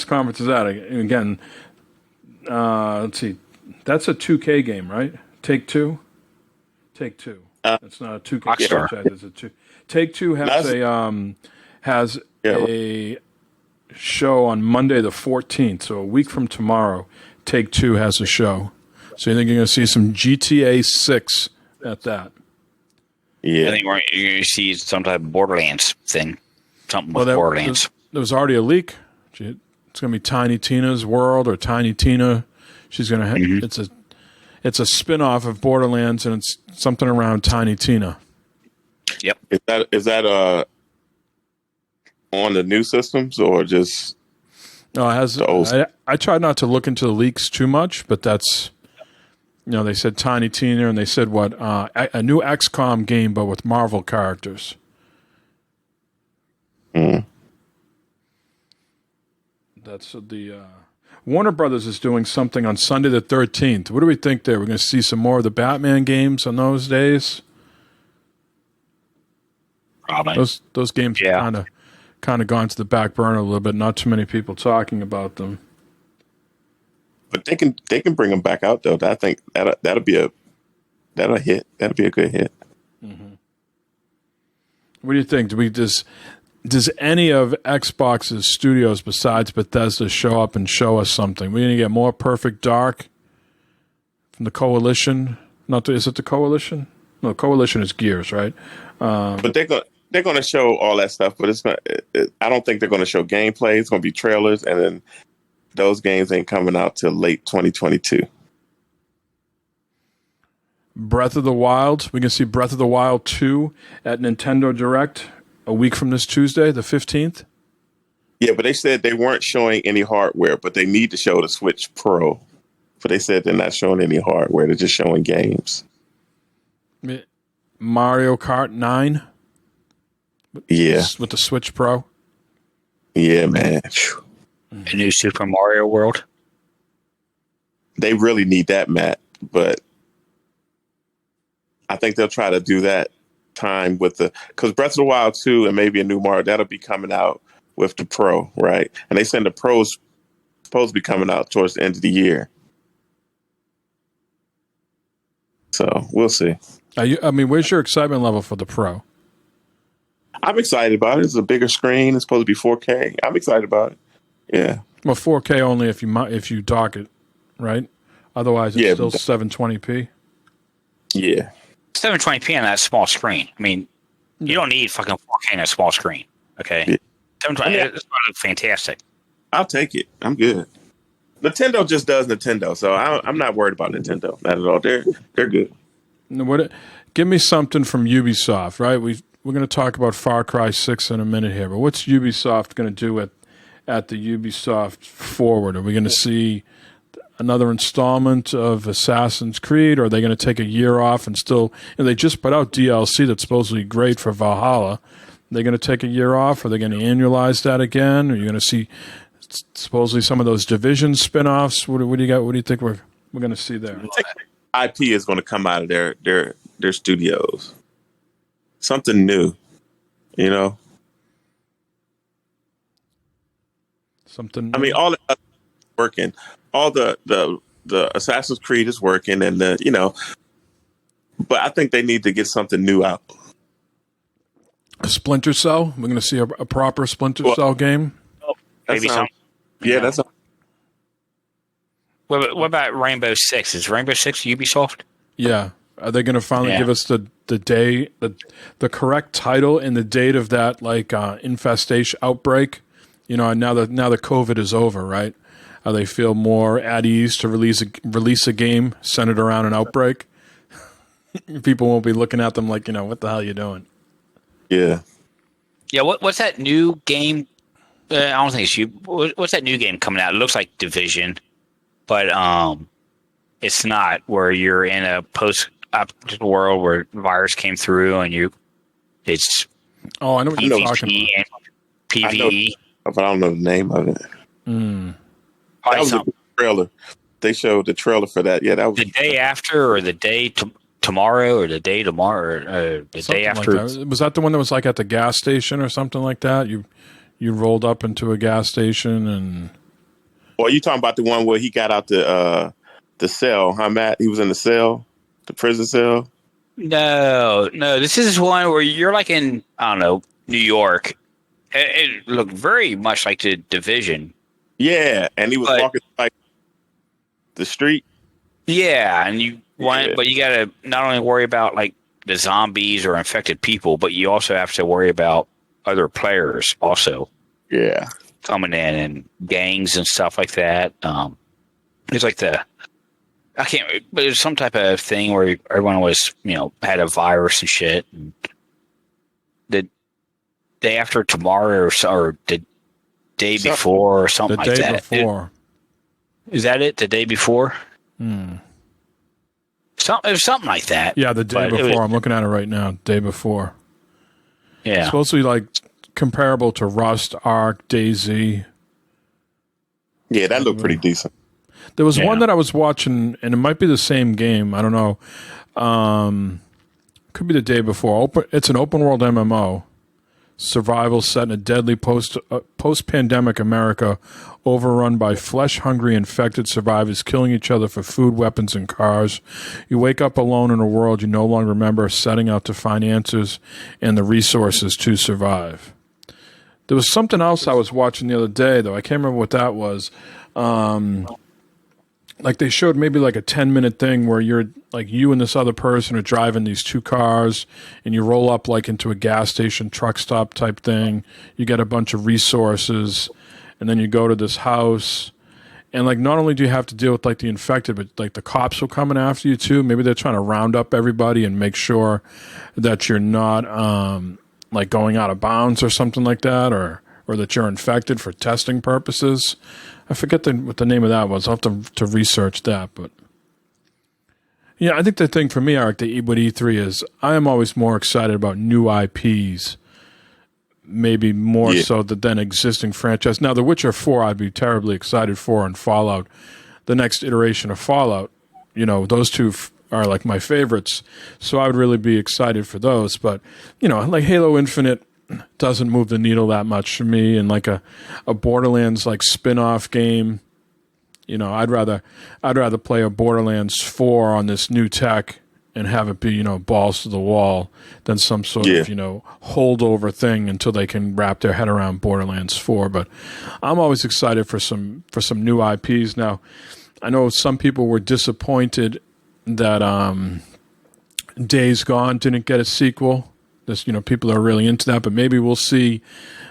F: conference is that? Again, let's see. That's a 2K game, right? Take-Two? Take-Two. It's not a 2K franchise. It's a Take-Two has a show on Monday the 14th, so a week from tomorrow. Take-Two has a show. So you think you're going to see some GTA 6 at that?
D: Yeah.
C: I think you're going to see some type of Borderlands thing. Something with Borderlands.
F: There was already a leak. It's going to be Tiny Tina's World or Tiny Tina. She's going to it's a spin-off of Borderlands, and it's something around Tiny Tina.
C: Yep.
D: Is that on the new systems or just?
F: No, it has. I tried not to look into the leaks too much, but that's, they said Tiny Tina, and they said a new XCOM game, but with Marvel characters.
D: Mm.
F: That's the Warner Brothers is doing something on Sunday the 13th. What do we think there? We're going to see some more of the Batman games on those days.
C: Probably.
F: Those games have kind of gone to the back burner a little bit. Not too many people talking about them.
D: But they can bring them back out though. I think that'll be a hit. That'll be a good hit.
F: Mm-hmm. What do you think? Does any of Xbox's studios besides Bethesda show up and show us something? We're going to get more Perfect Dark from the Coalition. Is it the Coalition? No, Coalition is Gears, right?
D: But they're going to show all that stuff. But it's not. I don't think they're going to show gameplay. It's going to be trailers, and then those games ain't coming out till late 2022.
F: Breath of the Wild. We can see Breath of the Wild 2 at Nintendo Direct a week from this Tuesday, the 15th.
D: Yeah, but they said they weren't showing any hardware, but they need to show the Switch Pro. But they said they're not showing any hardware. They're just showing games.
F: Mario Kart 9.
D: Yeah.
F: With the Switch Pro.
D: Yeah, man.
C: A new Super Mario World.
D: They really need that, Matt. But I think they'll try to do that time with because Breath of the Wild 2 and maybe a new Mario, that'll be coming out with the Pro, right? And they said the Pro's supposed to be coming out towards the end of the year. So we'll see.
F: Where's your excitement level for the Pro?
D: I'm excited about it. It's a bigger screen. It's supposed to be 4K. I'm excited about it. Yeah.
F: Well, 4K only if you dock it, right? Otherwise, it's still 720p.
D: Yeah.
C: 720p on that small screen. I mean, you don't need fucking 4K on a small screen. Okay.
D: Yeah.
C: 720. It's fantastic.
D: I'll take it. I'm good. Nintendo just does Nintendo, so I'm not worried about Nintendo. Not at all. They're good.
F: Give me something from Ubisoft, right? We're going to talk about Far Cry 6 in a minute here, but what's Ubisoft going to do at the Ubisoft Forward? Are we going to see another installment of Assassin's Creed, or are they going to take a year off and still? They just put out DLC that's supposedly great for Valhalla. Are they going to take a year off? Are they going to annualize that again? Are you going to see supposedly some of those Division spinoffs? What do you got? What do you think we're going to see there?
D: IP is going to come out of their studios. Something new,
F: Something.
D: I mean, all the working, all the Assassin's Creed is working, and but I think they need to get something new out.
F: A Splinter Cell. We're going to see a proper Splinter Cell game.
C: Maybe some.
D: Yeah, that's.
C: What about Rainbow Six? Is Rainbow Six Ubisoft?
F: Yeah, Are they going to finally give us the day, the correct title and the date of that infestation outbreak? You know, now that COVID is over, right? They feel more at ease to release a game centered around an outbreak. People won't be looking at them like, you know, what the hell are you doing?
D: Yeah.
C: Yeah, what's that new game? I don't think it's you. What's that new game coming out? It looks like Division, but it's not. Where you're in a post-apocalyptic world where the virus came through and it's.
F: Oh, I know what you're talking about.
C: PvE,
D: But I don't know the name of it. That was a trailer. They showed the trailer for that. Yeah, that was
C: the day after, or the day tomorrow, or the day tomorrow, or the day after.
F: Like that. Was that the one that was like at the gas station or something like that? You rolled up into a gas station and.
D: Well, you talking about the one where he got out the cell, huh, Matt? He was in the cell, the prison cell.
C: No. This is one where you're like in, I don't know, New York. It looked very much like the Division.
D: Yeah, and he was walking like the street.
C: Yeah, and but you got to not only worry about like the zombies or infected people, but you also have to worry about other players also.
D: Yeah,
C: coming in and gangs and stuff like that. It's like but it was some type of thing where everyone was, you know, had a virus and shit. And the day after tomorrow or the day before or something like that.
F: The day before.
C: Is that it? The day before?
F: It
C: was something like that.
F: Yeah, the day before. I'm looking at it right now. Day before.
C: Yeah.
F: It's supposed to be like comparable to Rust, Ark, DayZ.
D: Yeah, that looked pretty decent.
F: There was one that I was watching, and it might be the same game. I don't know. Could be the day before. It's an open world MMO. Survival set in a deadly post-pandemic America, overrun by flesh-hungry infected survivors killing each other for food, weapons, and cars. You wake up alone in a world you no longer remember, setting out to find answers and the resources to survive. There was something else I was watching the other day, though. I can't remember what that was. Like they showed maybe like a 10-minute thing where you're like you and this other person are driving these two cars and you roll up like into a gas station truck stop type thing. You get a bunch of resources and then you go to this house and like not only do you have to deal with like the infected, but like the cops will come in after you too. Maybe they're trying to round up everybody and make sure that you're not like going out of bounds or something like that, or that you're infected for testing purposes. I forget what the name of that was. I'll have to research that. But yeah, I think the thing for me, Eric, with E3 is I am always more excited about new IPs, maybe more so than existing franchise. Now, The Witcher 4 I'd be terribly excited for, and Fallout, the next iteration of Fallout. You know, those two are like my favorites. So I would really be excited for those. But, you know, like Halo Infinite doesn't move the needle that much for me, and like a Borderlands like spin-off game, you know, I'd rather play a Borderlands 4 on this new tech and have it be, you know, balls to the wall than some sort of, you know, holdover thing until they can wrap their head around Borderlands 4. But I'm always excited for some new IPs. Now, I know some people were disappointed that Days Gone didn't get a sequel. You know, people are really into that, but maybe we'll see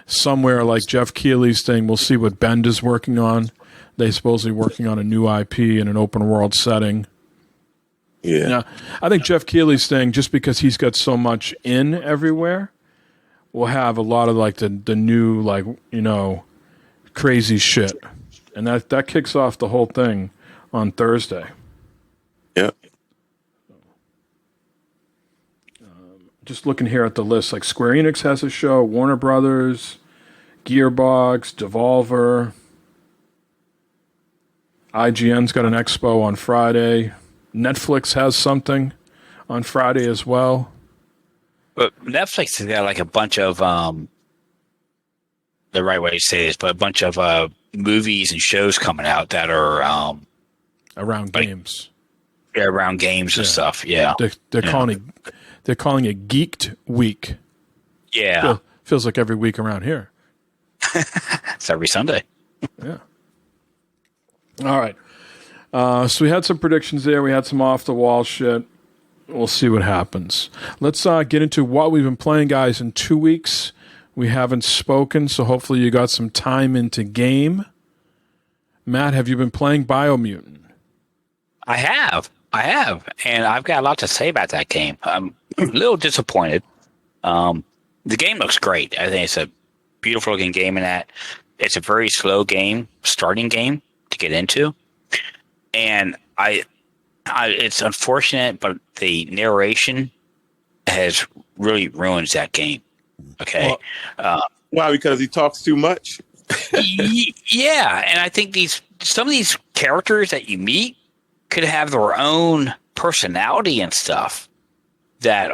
F: somewhere like Jeff Keighley's thing. We'll see what Bend is working on. They supposedly working on a new IP in an open world setting.
D: Yeah.
F: Now, I think Jeff Keighley's thing, just because he's got so much in everywhere, will have a lot of like the new, like, you know, crazy shit. And that kicks off the whole thing on Thursday.
D: Yep.
F: Just looking here at the list, like Square Enix has a show, Warner Brothers, Gearbox, Devolver, IGN's got an expo on Friday, Netflix has something on Friday as well.
C: But Netflix has got like a bunch of the right way to say this, but a bunch of movies and shows coming out that are
F: around
C: like,
F: games.
C: Yeah, around games and stuff. Yeah,
F: they're calling it Geeked Week.
C: Yeah,
F: feels like every week around here.
C: It's every Sunday.
F: Yeah. All right. So we had some predictions there. We had some off the wall shit. we'll see what happens. Let's get into what we've been playing, guys. In 2 weeks, we haven't spoken, so hopefully you got some time into game. Matt, have you been playing Biomutant?
C: I have, and I've got a lot to say about that game. I'm a little disappointed. The game looks great. I think it's a beautiful looking game in that it's a very slow starting game to get into. And it's unfortunate, but the narration has really ruined that game. Okay.
D: Why? Because he talks too much?
C: Yeah. And I think some of these characters that you meet could have their own personality and stuff that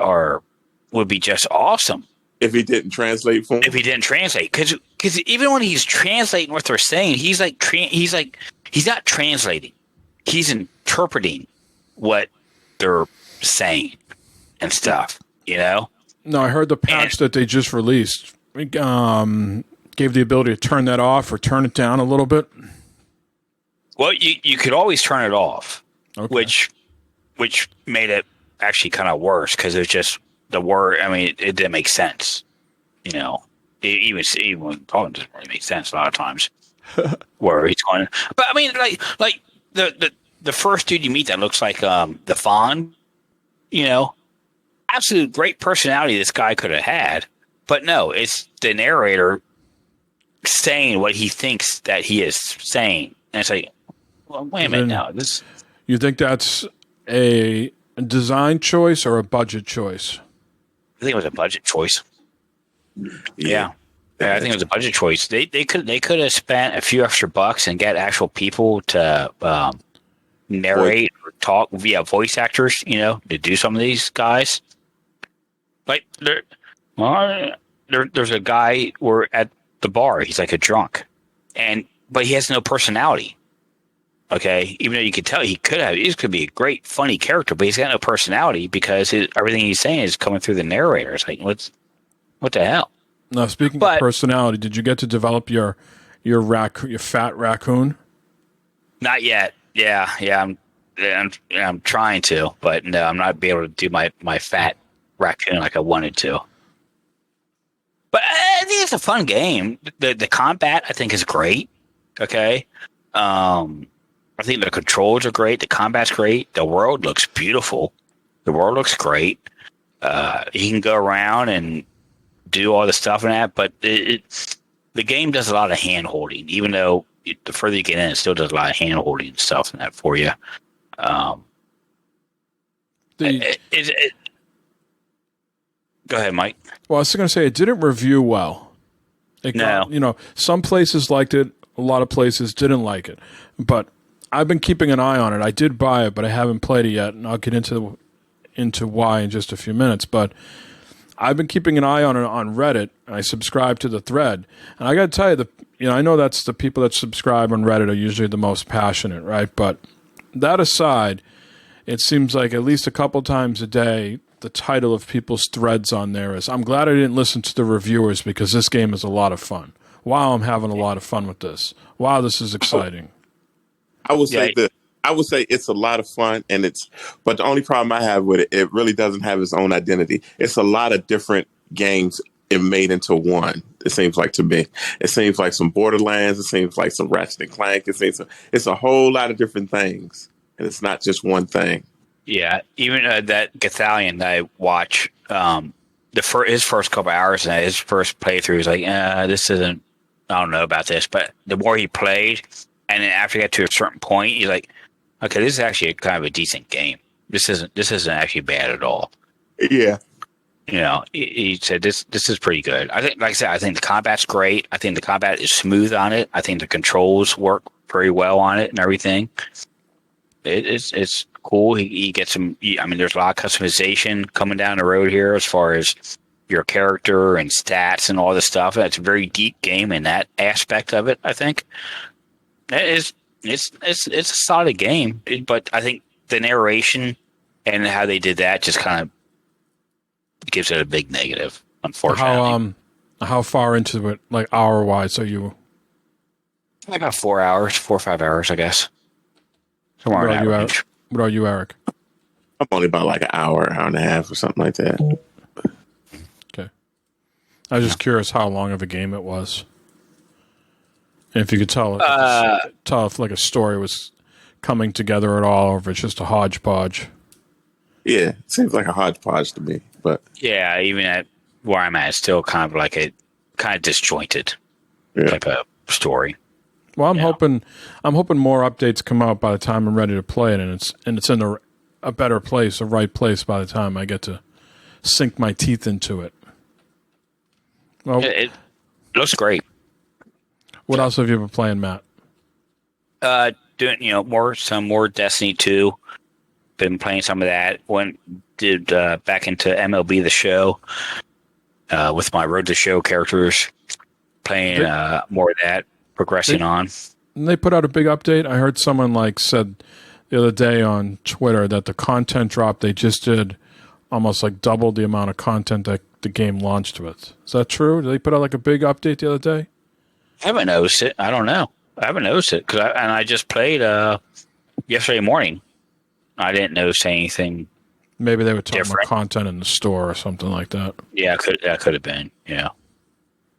C: would be just awesome.
D: If he didn't translate for him?
C: If he didn't translate. Because even when he's translating what they're saying, he's not translating. He's interpreting what they're saying and stuff, you know?
F: No, I heard the patch that they just released gave the ability to turn that off or turn it down a little bit.
C: Well, you could always turn it off,
F: okay.
C: which made it actually kind of worse because it's just the word. I mean, it didn't make sense, you know. Even when talking doesn't really make sense a lot of times. Where he's going, but I mean, like the first dude you meet that looks like the Fawn, you know, absolute great personality this guy could have had, but no, it's the narrator saying what he thinks that he is saying, and it's like, well, wait a minute now.
F: You think that's a design choice or a budget choice?
C: I think it was a budget choice. Yeah, I think it was a budget choice. They could have spent a few extra bucks and get actual people to narrate or talk via voice actors, you know, to do some of these guys. Like there's a guy at the bar. He's like a drunk, but he has no personality. Okay, even though you could tell he could be a great funny character, but he's got no personality because everything he's saying is coming through the narrator. It's like what the hell?
F: Now, speaking of personality, did you get to develop your fat raccoon?
C: Not yet. Yeah. I'm trying to, but no, I'm not be able to do my fat raccoon like I wanted to. But I think it's a fun game. The combat I think is great. Okay. I think the controls are great. The combat's great. The world looks beautiful. The world looks great. You can go around and do all the stuff in that, but the game does a lot of hand holding. Even though the further you get in, it still does a lot of hand holding and stuff in that for you. Go ahead, Mike.
F: Well, I was going to say it didn't review well. No. Some places liked it. A lot of places didn't like it. But I've been keeping an eye on it. I did buy it, but I haven't played it yet, and I'll get into why in just a few minutes. But I've been keeping an eye on it on Reddit. I subscribe to the thread, and I got to tell you, I know that's the people that subscribe on Reddit are usually the most passionate, right? But that aside, it seems like at least a couple times a day, the title of people's threads on there is, I'm glad I didn't listen to the reviewers because this game is a lot of fun. Wow, I'm having a lot of fun with this. Wow, this is exciting.
D: I would say it's a lot of fun, but the only problem I have with it, it really doesn't have its own identity. It's a lot of different games made into one. It seems like to me. It seems like some Borderlands. It seems like some Ratchet and Clank. It's a whole lot of different things, and it's not just one thing.
C: Yeah, even that Gathalion that I watch, his first couple hours and his first playthrough was like, this isn't. I don't know about this, but the more he played, and then after he got to a certain point, he's like, okay, this is actually kind of a decent game. This isn't actually bad at all.
D: Yeah.
C: You know, he said this is pretty good. I think, like I said, I think the combat's great. I think the combat is smooth on it. I think the controls work very well on it and everything. It's cool. He gets some. I mean, there's a lot of customization coming down the road here as far as your character and stats and all this stuff. It's a very deep game in that aspect of it. I think it's a solid game, but I think the narration and how they did that just kind of gives it a big negative, unfortunately.
F: How far into it, like hour-wise, are you?
C: About 4 hours, 4 or 5 hours, I guess. Somewhere in that range.
F: What are you, Eric?
D: I'm only about like an hour and a half or something like that.
F: Okay. I was just curious how long of a game it was. And if you could tell if like a story was coming together at all, or if it's just a hodgepodge.
D: Yeah, it seems like a hodgepodge to me. But
C: Yeah, even at where I'm at, it's still kind of like a kind of disjointed type of story.
F: Well, I'm hoping more updates come out by the time I'm ready to play it, and it's in a better place, a right place by the time I get to sink my teeth into it. Well,
C: It looks great.
F: what else have you been playing, Matt?
C: Doing some more Destiny 2. Been playing some of that. Did back into MLB The Show with my Road to Show characters. Playing more of that, progressing on.
F: And they put out a big update. I heard someone said the other day on Twitter that the content drop they just did almost doubled the amount of content that the game launched with. Is that true? Did they put out a big update the other day?
C: I haven't noticed it. I don't know. I haven't noticed it and I just played yesterday morning. I didn't notice anything.
F: Maybe they were talking
C: different.
F: about content in the store or something like that.
C: Yeah, that could have been. Yeah.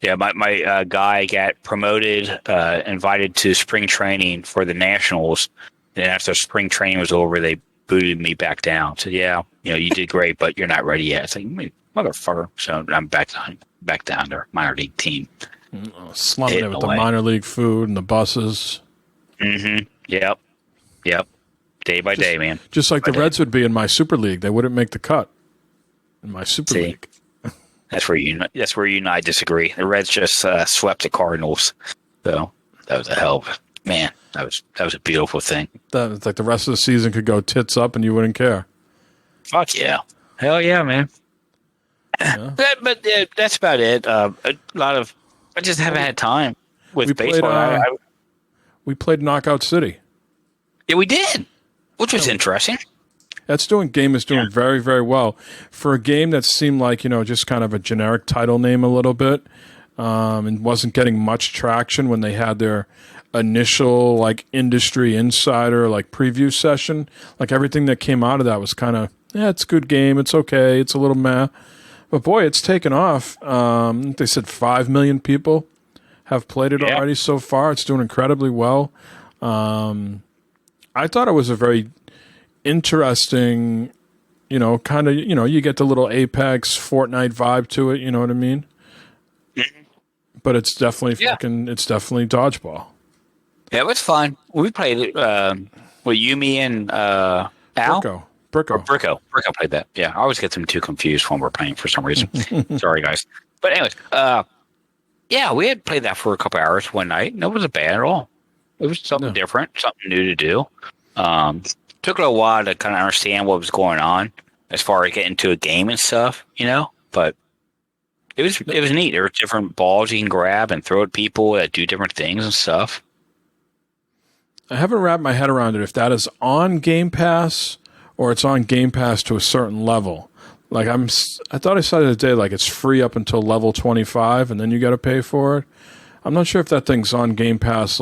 C: Yeah, my guy got promoted, invited to spring training for the Nationals. And after spring training was over, they booted me back down. Said, yeah, you did great, but you're not ready yet. It's like, motherfucker. So I'm back down there, minor league team.
F: Slumping it with the minor league food and the buses.
C: Mm-hmm. Yep. Day by day, man.
F: Just like the Reds would be in my Super League. They wouldn't make the cut in my Super League.
C: That's where you and I disagree. The Reds just swept the Cardinals. So that was a hell of man. That was a beautiful thing.
F: It's like the rest of the season could go tits up and you wouldn't care.
C: Fuck yeah. Hell yeah, man. Yeah. But that's about it. A lot of I just haven't had time with baseball.
F: We played Knockout City.
C: Yeah, we did, which was interesting.
F: Game is doing very, very well for a game that seemed like just kind of a generic title name a little bit, and wasn't getting much traction when they had their initial industry insider preview session. Everything that came out of that was kind of it's a good game, it's okay, it's a little meh. But boy, it's taken off. They said 5 million people have played it already so far. It's doing incredibly well. I thought it was a very interesting, kind of, you get the little Apex Fortnite vibe to it. You know what I mean? Mm-hmm. But it's definitely it's definitely dodgeball.
C: Yeah, it was fun. We played it with Yumi and Al. Bricko played that. Yeah, I always get them too confused when we're playing for some reason. Sorry, guys. But anyways, we had played that for a couple hours one night, and it wasn't bad at all. It was something different, something new to do. Took a little while to kind of understand what was going on as far as getting into a game and stuff, but it was neat. There were different balls you can grab and throw at people that do different things and stuff.
F: I haven't wrapped my head around it if that is on Game Pass or it's on Game Pass to a certain level. I thought I saw the other day it's free up until level 25 and then you got to pay for it. I'm not sure if that thing's on Game Pass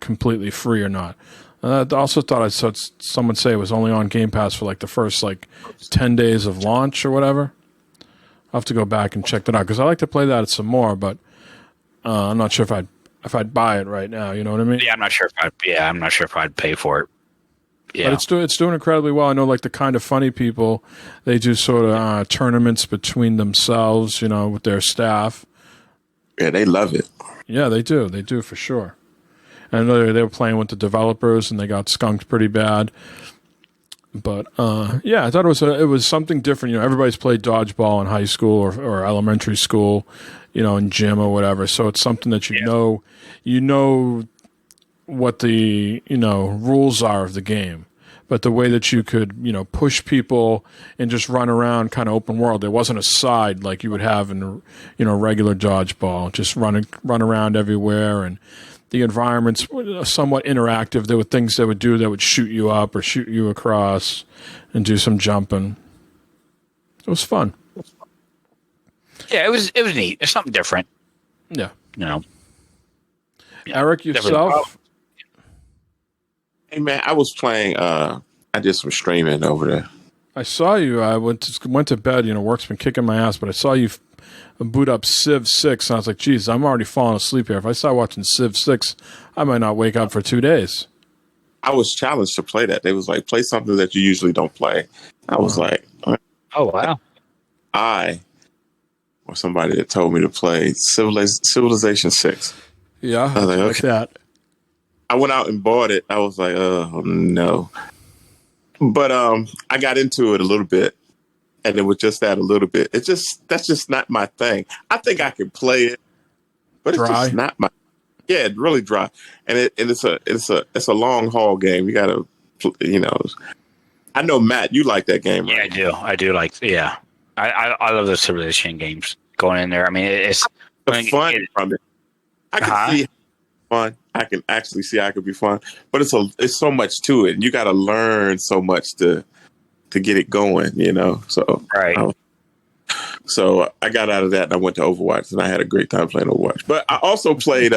F: completely free or not. I also thought I saw someone say it was only on Game Pass for the first 10 days of launch or whatever. I'll have to go back and check that out because I like to play that some more, but I'm not sure if I'd buy it right now. You know what I mean?
C: Yeah, I'm not sure if I'd pay for it. Yeah,
F: but it's doing incredibly well. I know the kind of funny people, they do sort of tournaments between themselves, with their staff.
D: Yeah, they love it.
F: Yeah, they do. They do for sure. I know they were playing with the developers and they got skunked pretty bad. But I thought it was something different. Everybody's played dodgeball in high school or elementary school, in gym or whatever. So it's something that you know what the rules are of the game. But the way that you could push people and just run around kind of open world, there wasn't a side like you would have in regular dodgeball. Just run around everywhere, and the environments were somewhat interactive. There were things they would do that would shoot you up or shoot you across and do some jumping. It was fun.
C: Yeah, it was neat. It's something different.
F: Yeah.
D: Eric, yourself? Hey, man, I was playing, I did some streaming over
F: I saw you. I went to bed. Work's been kicking my ass, but I saw you boot up Civ 6, and I was like, geez, I'm already falling asleep here. If I start watching Civ 6, I might not wake up for 2 days.
D: I was challenged to play that. They was like, play something that you usually don't play. I was like,
C: Oh, wow.
D: or somebody that told me to play Civilization 6.
F: Yeah,
D: I was like,
F: like
D: okay.
F: that.
D: I went out and bought it. I was like, oh, no. But I got into it a little bit, and it was just that a little bit. That's just not my thing. I think I can play it, but
F: Dry.
D: it's just not my. Yeah, it's really dry, and it's a long haul game. You gotta, I know Matt, you like that game, right?
C: Yeah, I do like. Yeah, I love those Civilization games. Going in there, I mean, it's
D: The fun from it. I can see fun. I can actually see how it could be fun, but it's so much to it, and you got to learn so much to get it going. So
C: right.
D: So I got out of that and I went to Overwatch, and I had a great time playing Overwatch. But I also played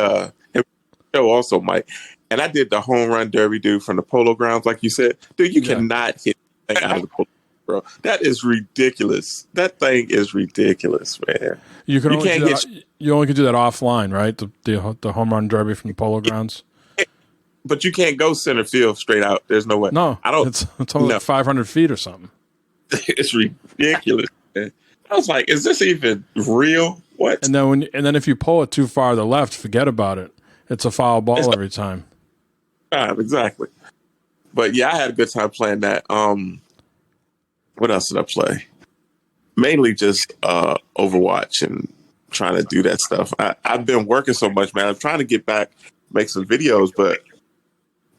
D: also Mike, and I did the home run derby dude from the Polo Grounds, like you said. Dude, you cannot hit the thing out of the Polo, bro. That is ridiculous. That thing is ridiculous, man.
F: You only can do that offline, right? The home run derby from the Polo Grounds.
D: But you can't go center field straight out. There's no way.
F: No,
D: I don't.
F: It's only like 500 feet or something.
D: It's ridiculous, man. I was like, is this even real? What?
F: And then if you pull it too far to the left, forget about it. It's a foul ball every time.
D: Exactly. But yeah, I had a good time playing that. What else did I play? Mainly just Overwatch and trying to do that stuff. I've been working so much, man. I'm trying to get back, make some videos, but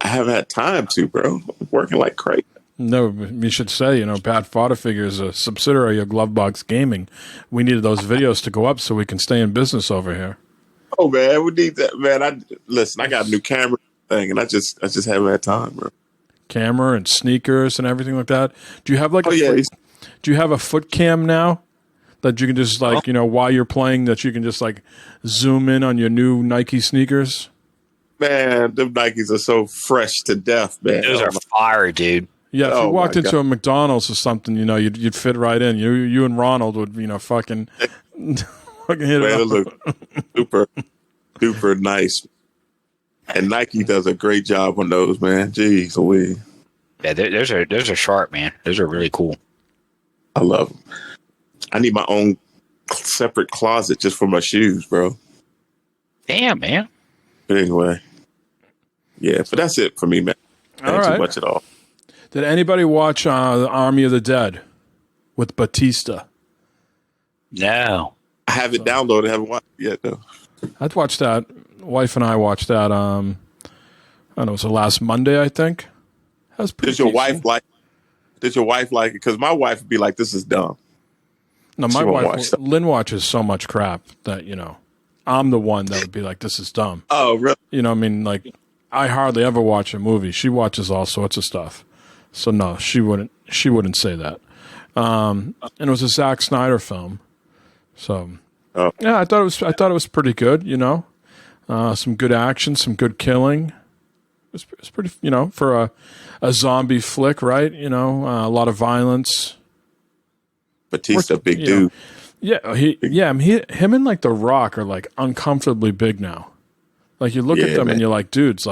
D: I haven't had time to, bro. I'm working like crazy.
F: No, you should say, Bad Fodder Figure is a subsidiary of Glovebox Gaming. We needed those videos to go up so we can stay in business over here.
D: Oh man, we need that, man. I got a new camera thing, and I just haven't had time, bro.
F: Camera and sneakers and everything like that. Do you have do you have a foot cam now that you can just while you're playing, that you can just zoom in on your new Nike sneakers?
D: Man, them Nikes are so fresh to death, man.
C: Those are fire, dude.
F: Yeah, if you walked into a McDonald's or something, you'd fit right in. You and Ronald would, fucking hit it up.
D: Look super, super nice. And Nike does a great job on those, man. Jeez Louise.
C: Yeah, those are sharp, man. Those are really cool.
D: I love them. I need my own separate closet just for my shoes, bro.
C: Damn, man.
D: But anyway, yeah, but that's it for me, man. Not too much at all.
F: Did anybody watch the Army of the Dead with Batista?
C: No.
D: I have it downloaded. I haven't watched it yet, though.
F: I'd watched that. Wife and I watched that. I don't know, it was the last Monday, I think. That was pretty
D: Did your wife like it? Because my wife would be like, this is dumb.
F: No, my wife, Lynn watches so much crap that, I'm the one that would be like, this is dumb.
D: Oh, really?
F: I hardly ever watch a movie. She watches all sorts of stuff. So no, she wouldn't say that. And it was a Zack Snyder film. So yeah, I thought it was pretty good, some good action, some good killing. It's pretty, for a zombie flick, right? A lot of violence.
D: Batista, big dude.
F: Yeah, him and The Rock are uncomfortably big now. You look at them, man, and you're like, dudes,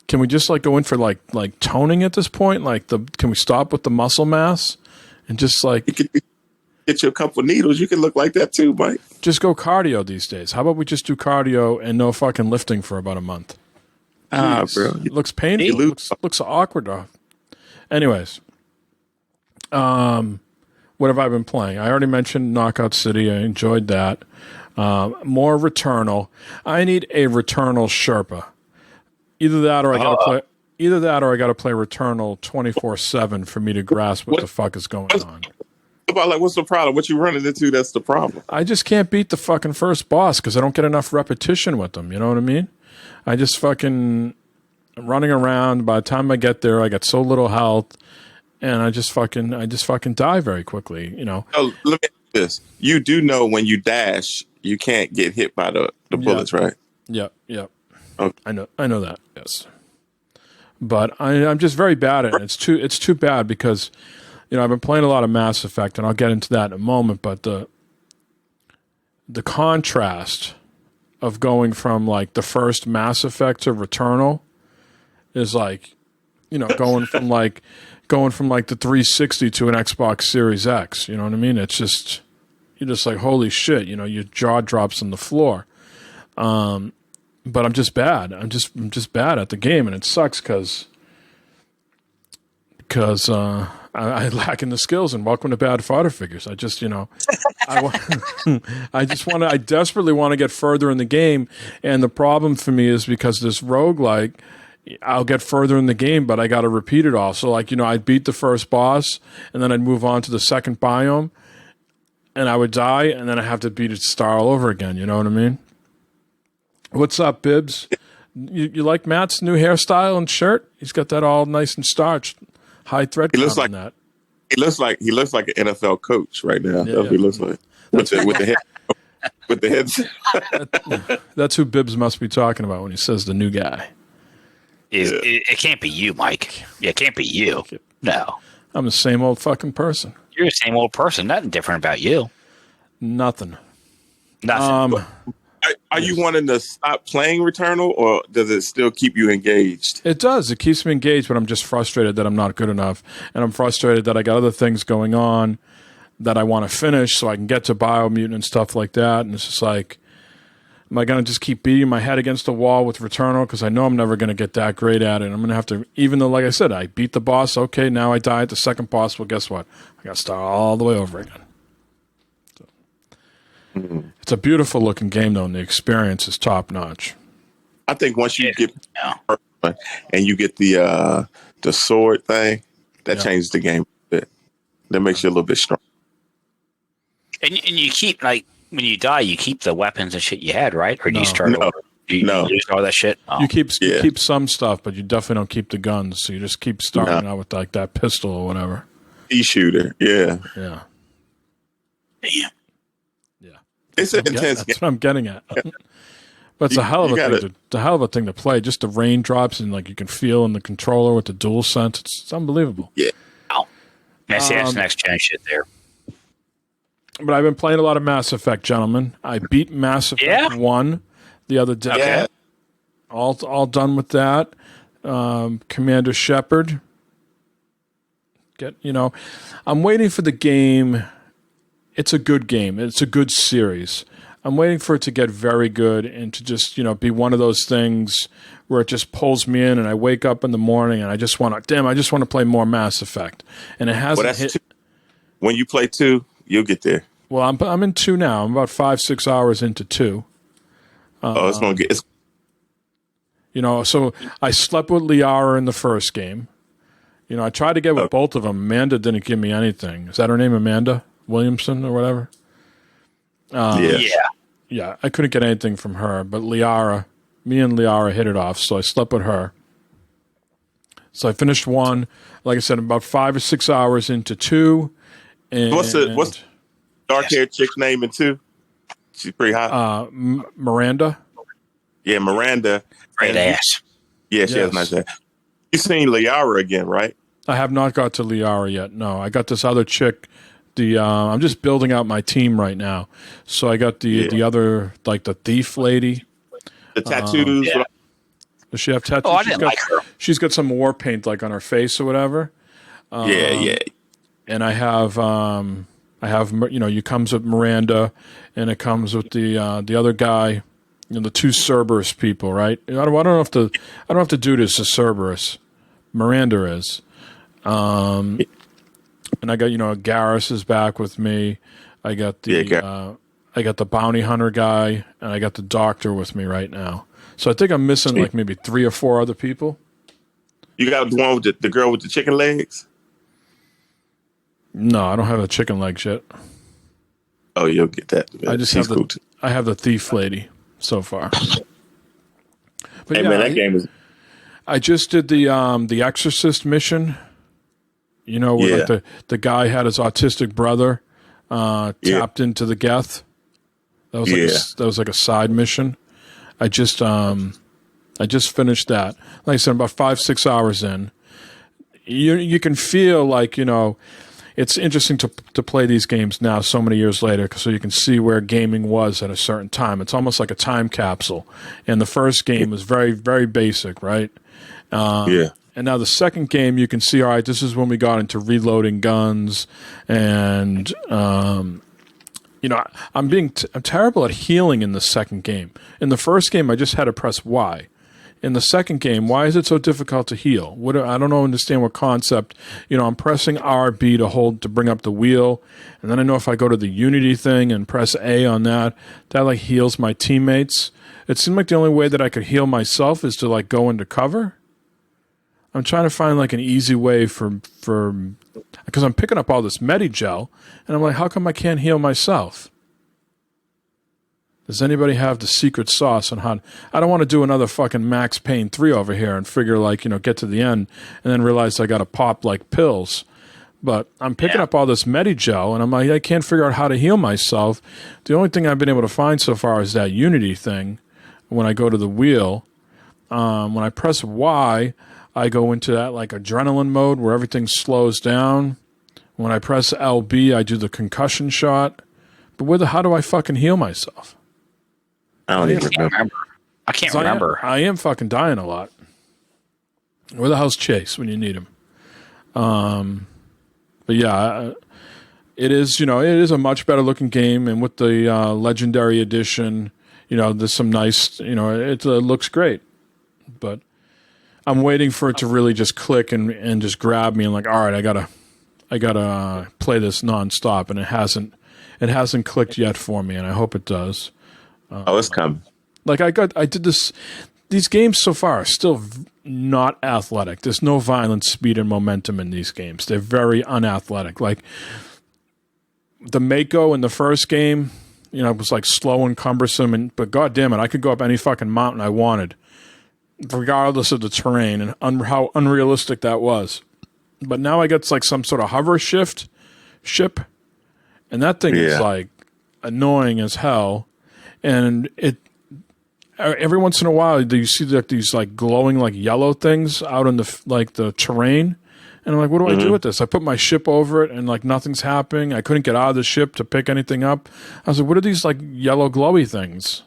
F: can we just go in for toning at this point? Can we stop with the muscle mass and just
D: you could get you a couple needles? You can look like that too, Mike.
F: Just go cardio these days. How about we just do cardio and no fucking lifting for about a month? Jeez.
D: Bro,
F: it looks painful. It looks awkward. Anyways, what have I been playing? I already mentioned Knockout City. I enjoyed that. More Returnal. I need a Returnal Sherpa. Either that or I gotta play Returnal 24/7 for me to grasp what the fuck is going on.
D: What's the problem? What you running into? That's the problem.
F: I just can't beat the fucking first boss because I don't get enough repetition with them. You know what I mean? I just fucking running around. By the time I get there, I got so little health, and I just fucking die very quickly.
D: Oh, look at this. You do know when you dash, you can't get hit by the bullets, right?
F: Yep.
D: Okay.
F: I know that. Yes. But I'm just very bad at it. It's too bad because, I've been playing a lot of Mass Effect, and I'll get into that in a moment. But the contrast of going from like the first Mass Effect to Returnal is like, going from like the 360 to an Xbox Series X. You know what I mean? It's just you're just like, holy shit. Your jaw drops on the floor. But I'm just bad. I'm just bad at the game, and it sucks because I lack in the skills. And welcome to Bad Fodder Figures. I just I desperately want to get further in the game, and the problem for me is because this roguelike, I'll get further in the game, but I got to repeat it all. So like I'd beat the first boss, and then I'd move on to the second biome, and I would die, and then I have to beat it star all over again. You know what I mean? What's up, Bibbs? You like Matt's new hairstyle and shirt? He's got that all nice and starched, high thread count on that.
D: He looks like an NFL coach right now. That's what he looks like with the head. With the heads.
F: That's who Bibbs must be talking about when he says the new guy.
C: It can't be you, Mike. Yeah, it can't be you. No.
F: I'm the same old fucking person.
C: You're the same old person. Nothing different about you.
F: Nothing.
D: Are you wanting to stop playing Returnal, or does it still keep you engaged?
F: It does. It keeps me engaged, but I'm just frustrated that I'm not good enough. And I'm frustrated that I got other things going on that I want to finish so I can get to Biomutant and stuff like that. And it's just like, am I going to just keep beating my head against the wall with Returnal? Because I know I'm never going to get that great at it. I'm going to have to, even though, like I said, I beat the boss. Okay, now I die at the second boss. Well, guess what? I got to start all the way over again. It's a beautiful looking game, though, and the experience is top notch.
D: I think once you get and you get the sword thing, that changes the game a bit. That makes you a little bit stronger.
C: And you keep, like, when you die, you keep the weapons and shit you had, right? Or do you start over? Do you lose all that shit? Oh.
F: You keep some stuff, but you definitely don't keep the guns. So you just keep starting out with like that pistol or whatever.
D: E-shooter, yeah.
F: Yeah.
C: Damn.
D: It's an intense game.
F: That's what I'm getting at. But it's a hell of a thing to play. Just the raindrops and like you can feel in the controller with the dual sense. It's unbelievable.
C: Yeah. Oh. That's next gen shit there.
F: But I've been playing a lot of Mass Effect, gentlemen. I beat Mass Effect 1 the other day.
C: Okay.
F: All done with that. Commander Shepard. I'm waiting for the game. It's a good game. It's a good series. I'm waiting for it to get very good and to just, be one of those things where it just pulls me in and I wake up in the morning and I just want to play more Mass Effect. And it hasn't hit.
D: When you play 2, you'll get there.
F: Well, I'm in 2 now. I'm about 5-6 hours into 2.
D: It's going to get...
F: So I slept with Liara in the first game. I tried to get with both of them. Amanda didn't give me anything. Is that her name, Amanda Williamson or whatever? Yeah, I couldn't get anything from her, but me and Liara hit it off, so I slept with her. So I finished 1, like I said, about 5 or 6 hours into 2. And
D: what's the dark-haired chick's name in 2? She's pretty hot.
F: Miranda.
D: Yeah, Miranda.
C: Great ass.
D: Yeah, she has nice ass. You've seen Liara again, right?
F: I have not got to Liara yet. No, I got this other chick. I'm just building out my team right now. So I got the other, like the thief lady.
D: The tattoos.
F: Does she have tattoos?
C: Oh, I didn't like her.
F: She's got some war paint like on her face or whatever.
D: Yeah.
F: And I have you comes with Miranda, and it comes with the other guy, the 2 Cerberus people, right? I don't have to do this as Cerberus. Miranda is. And I got, Garrus is back with me. I got the bounty hunter guy, and I got the doctor with me right now. So I think I'm missing like maybe 3 or 4 other people.
D: You got the one with the girl with the chicken legs?
F: No, I don't have a chicken leg yet.
D: Oh, you'll get that.
F: I just have the thief lady so far. But
D: hey, man, that game is.
F: I just did the Exorcist mission. Where like the guy had his autistic brother tapped into the Geth. That was like a side mission. I just I just finished that. Like I said, about 5-6 hours in. You can feel like, it's interesting to play these games now so many years later, so you can see where gaming was at a certain time. It's almost like a time capsule. And the first game was very, very basic, right?
D: Yeah.
F: And now the second game, you can see, all right, this is when we got into reloading guns, and I'm terrible at healing in the second game. In the first game, I just had to press Y. In the second game, why is it so difficult to heal? I don't understand what concept. I'm pressing RB to bring up the wheel, and then I know if I go to the Unity thing and press A on that like heals my teammates. It seemed like the only way that I could heal myself is to like go into cover. I'm trying to find like an easy way for because I'm picking up all this Medigel, and I'm like, how come I can't heal myself? Does anybody have the secret sauce on how? I don't want to do another fucking Max Payne 3 over here and figure like, get to the end and then realize I got to pop like pills. But I'm picking up all this Medigel, and I'm like, I can't figure out how to heal myself. The only thing I've been able to find so far is that Unity thing. When I go to the wheel, when I press Y, I go into that like adrenaline mode where everything slows down. When I press LB, I do the concussion shot. But how do I fucking heal myself?
D: I don't even remember.
C: I can't remember.
F: I am fucking dying a lot. Where the hell's Chase when you need him? But yeah, it is. It is a much better looking game, and with the Legendary Edition, there's some nice. It looks great, but I'm waiting for it to really just click and just grab me and like, all right, I gotta play this nonstop, and it hasn't clicked yet for me, and I hope it does.
D: It's coming.
F: Like I did this. These games so far are still not athletic. There's no violence, speed, and momentum in these games. They're very unathletic. Like the Mako in the first game, it was like slow and cumbersome, but god damn it, I could go up any fucking mountain I wanted, regardless of the terrain and how unrealistic that was. But now I get like some sort of hover ship, and that thing is like annoying as hell. And every once in a while, you see like these like glowing like yellow things out in the terrain, and I'm like, what do I do with this? I put my ship over it, and like nothing's happening. I couldn't get out of the ship to pick anything up. I was like, what are these like yellow glowy things?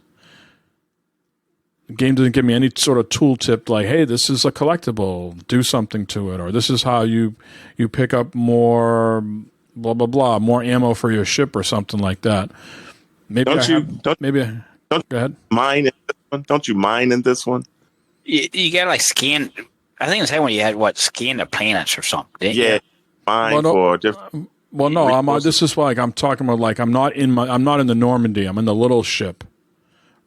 F: The game doesn't give me any sort of tooltip like, hey, this is a collectible, do something to it, or this is how you pick up more blah blah blah, more ammo for your ship or something like that. Maybe go ahead.
D: Mine in this one? Don't you mine in this one?
C: You gotta like scan. I think it's when you had scan the planets or something.
D: Yeah, mine for different.
F: Well, no, this is like I'm talking about. Like I'm not in the Normandy. I'm in the little ship,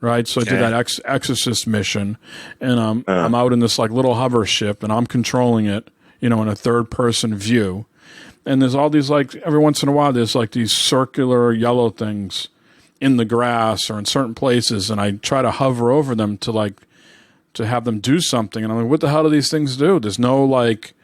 F: right? So I did that Exorcist mission, and I'm out in this like little hover ship, and I'm controlling it, in a third person view. And there's all these like every once in a while there's like these circular yellow things in the grass or in certain places, and I try to hover over them to have them do something, and I'm like, what the hell do these things do? There's no like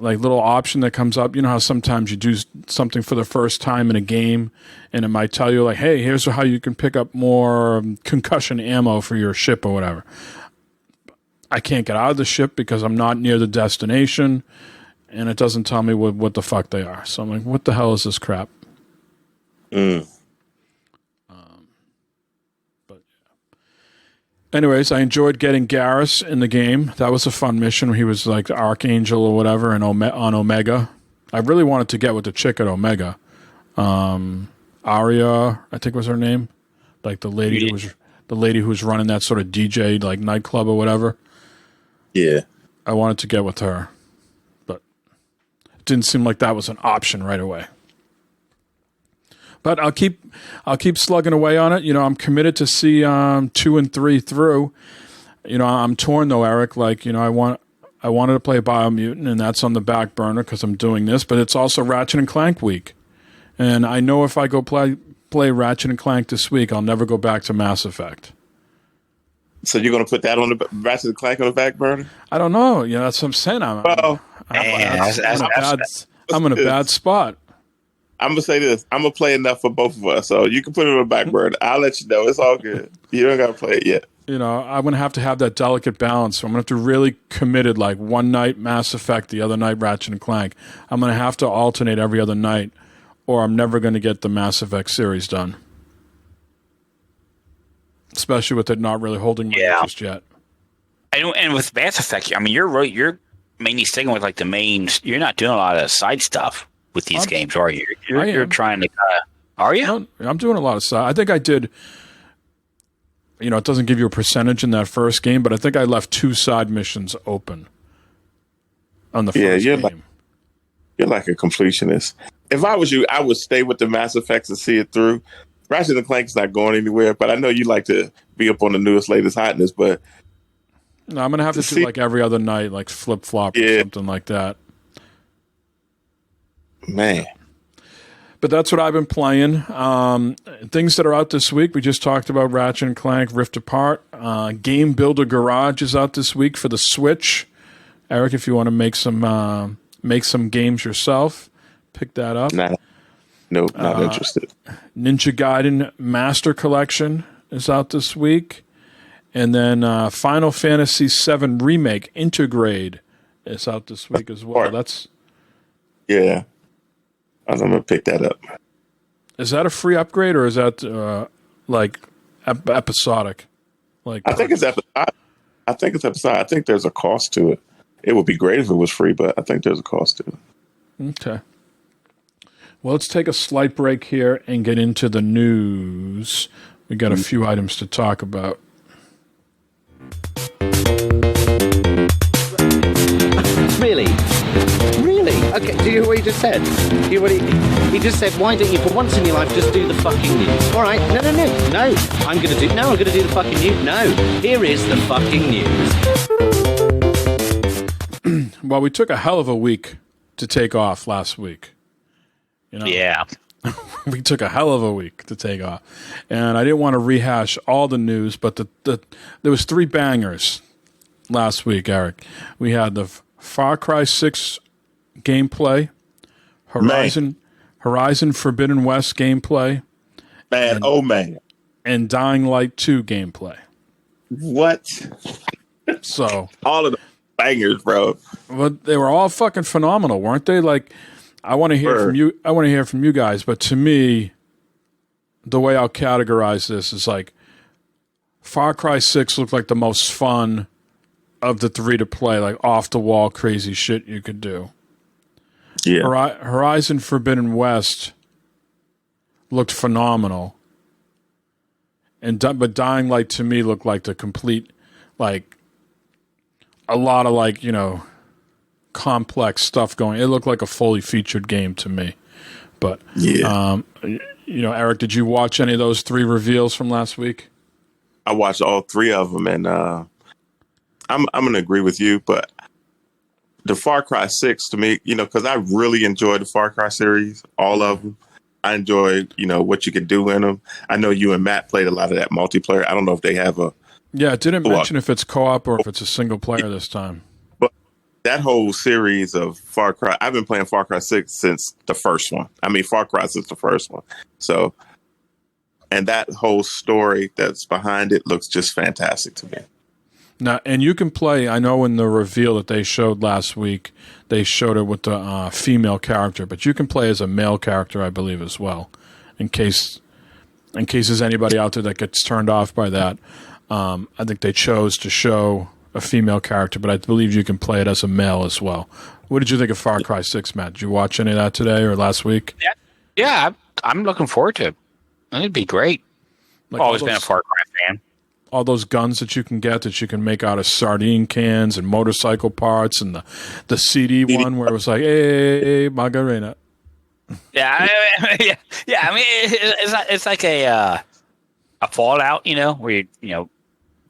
F: little option that comes up. You know how sometimes you do something for the first time in a game, and it might tell you like, hey, here's how you can pick up more concussion ammo for your ship or whatever. I can't get out of the ship because I'm not near the destination, and it doesn't tell me what the fuck they are. So I'm like, what the hell is this crap? Anyways, I enjoyed getting Garrus in the game. That was a fun mission. He was like the Archangel or whatever on Omega. I really wanted to get with the chick at Omega. Aria, I think was her name. Like the lady who was running that sort of DJ like nightclub or whatever. Yeah. I wanted to get with her. But it didn't seem like that was an option right away. But I'll keep slugging away on it. I'm committed to see 2 and 3 through. I'm torn though, Eric. Like, I wanted to play Biomutant, and that's on the back burner because I'm doing this. But it's also Ratchet and Clank week, and I know if I go play Ratchet and Clank this week, I'll never go back to Mass Effect. So
D: you're going to put that on the Ratchet and Clank on the back burner?
F: I don't know. That's what I'm saying. I'm in a bad spot.
D: I'm going to say this. I'm going to play enough for both of us, so you can put it on the back burner. I'll let you know. It's all good. You don't got to play it yet.
F: I'm going to have that delicate balance. So I'm going to have to really committed, like one night Mass Effect, the other night Ratchet and Clank. I'm going to have to alternate every other night, or I'm never going to get the Mass Effect series done. Especially with it not really holding my interest yet.
C: And with Mass Effect, I mean, you're mainly sticking with like the main. You're not doing a lot of side stuff with these games, are you? You're trying to. Are you?
F: I'm doing a lot of side. I think I did. It doesn't give you a percentage in that first game, but I think I left 2 side missions open on the first game.
D: You're like a completionist. If I was you, I would stay with the Mass Effects and see it through. Ratchet and Clank's not going anywhere, but I know you like to be up on the newest, latest hotness. But
F: no, I'm going to have to do like every other night, like flip flop or something like that.
D: Man.
F: But that's what I've been playing. Things that are out this week. We just talked about Ratchet and Clank Rift Apart. Game Builder Garage is out this week for the Switch. Eric, if you want to make some games yourself, pick that up.
D: Not interested.
F: Ninja Gaiden Master Collection is out this week. And then Final Fantasy VII Remake Intergrade is out this week as well.
D: Yeah. I'm going to pick that up.
F: Is that a free upgrade, or is that like episodic?
D: I think it's episodic. I think there's a cost to it. It would be great if it was free, but I think there's a cost to it.
F: Okay. Well, let's take a slight break here and get into the news. We got a few items to talk about.
H: Really? Okay, do you hear what he just said? He just said, why don't you, for once in your life, just do the fucking news? All right, no. I'm gonna do the fucking news. No, here is the fucking news.
F: Well, we took a hell of a week to take off last week.
C: Yeah.
F: We took a hell of a week to take off. And I didn't want to rehash all the news, but there was 3 bangers last week, Eric. We had the Far Cry 6 gameplay, Horizon Forbidden West gameplay, and Dying Light 2 gameplay.
D: What?
F: So
D: all of the bangers, bro.
F: But they were all fucking phenomenal, weren't they? Like, I want to hear from you. I want to hear from you guys. But to me, the way I'll categorize this is like Far Cry 6 looked like the most fun of the 3 to play, like off the wall crazy shit you could do.
D: Yeah.
F: Horizon Forbidden West looked phenomenal. But Dying Light to me looked like the complete, like, a lot of, like, complex stuff going. It looked like a fully featured game to me. But, Eric, did you watch any of those 3 reveals from last week?
D: I watched all 3 of them, and I'm going to agree with you, but the Far Cry 6 to me, because I really enjoyed the Far Cry series, all of them. I enjoyed, what you could do in them. I know you and Matt played a lot of that multiplayer. I don't know if they have a...
F: Yeah, it didn't mention if it's co-op or if it's a single player this time.
D: But that whole series of Far Cry, I've been playing Far Cry 6 since the first one. I mean, Far Cry since the first one. So, and that whole story that's behind it looks just fantastic to me.
F: Now, and you can play, I know in the reveal that they showed last week, they showed it with the female character, but you can play as a male character, I believe, as well, in case there's anybody out there that gets turned off by that. I think they chose to show a female character, but I believe you can play it as a male as well. What did you think of Far Cry 6, Matt? Did you watch any of that today or last week?
C: Yeah, I'm looking forward to it. It'd be great. I've always been a Far Cry fan.
F: All those guns that you can get that you can make out of sardine cans and motorcycle parts, and the CD one where it was like, hey, Margarina.
C: Yeah. I mean, it's like a Fallout, where you're,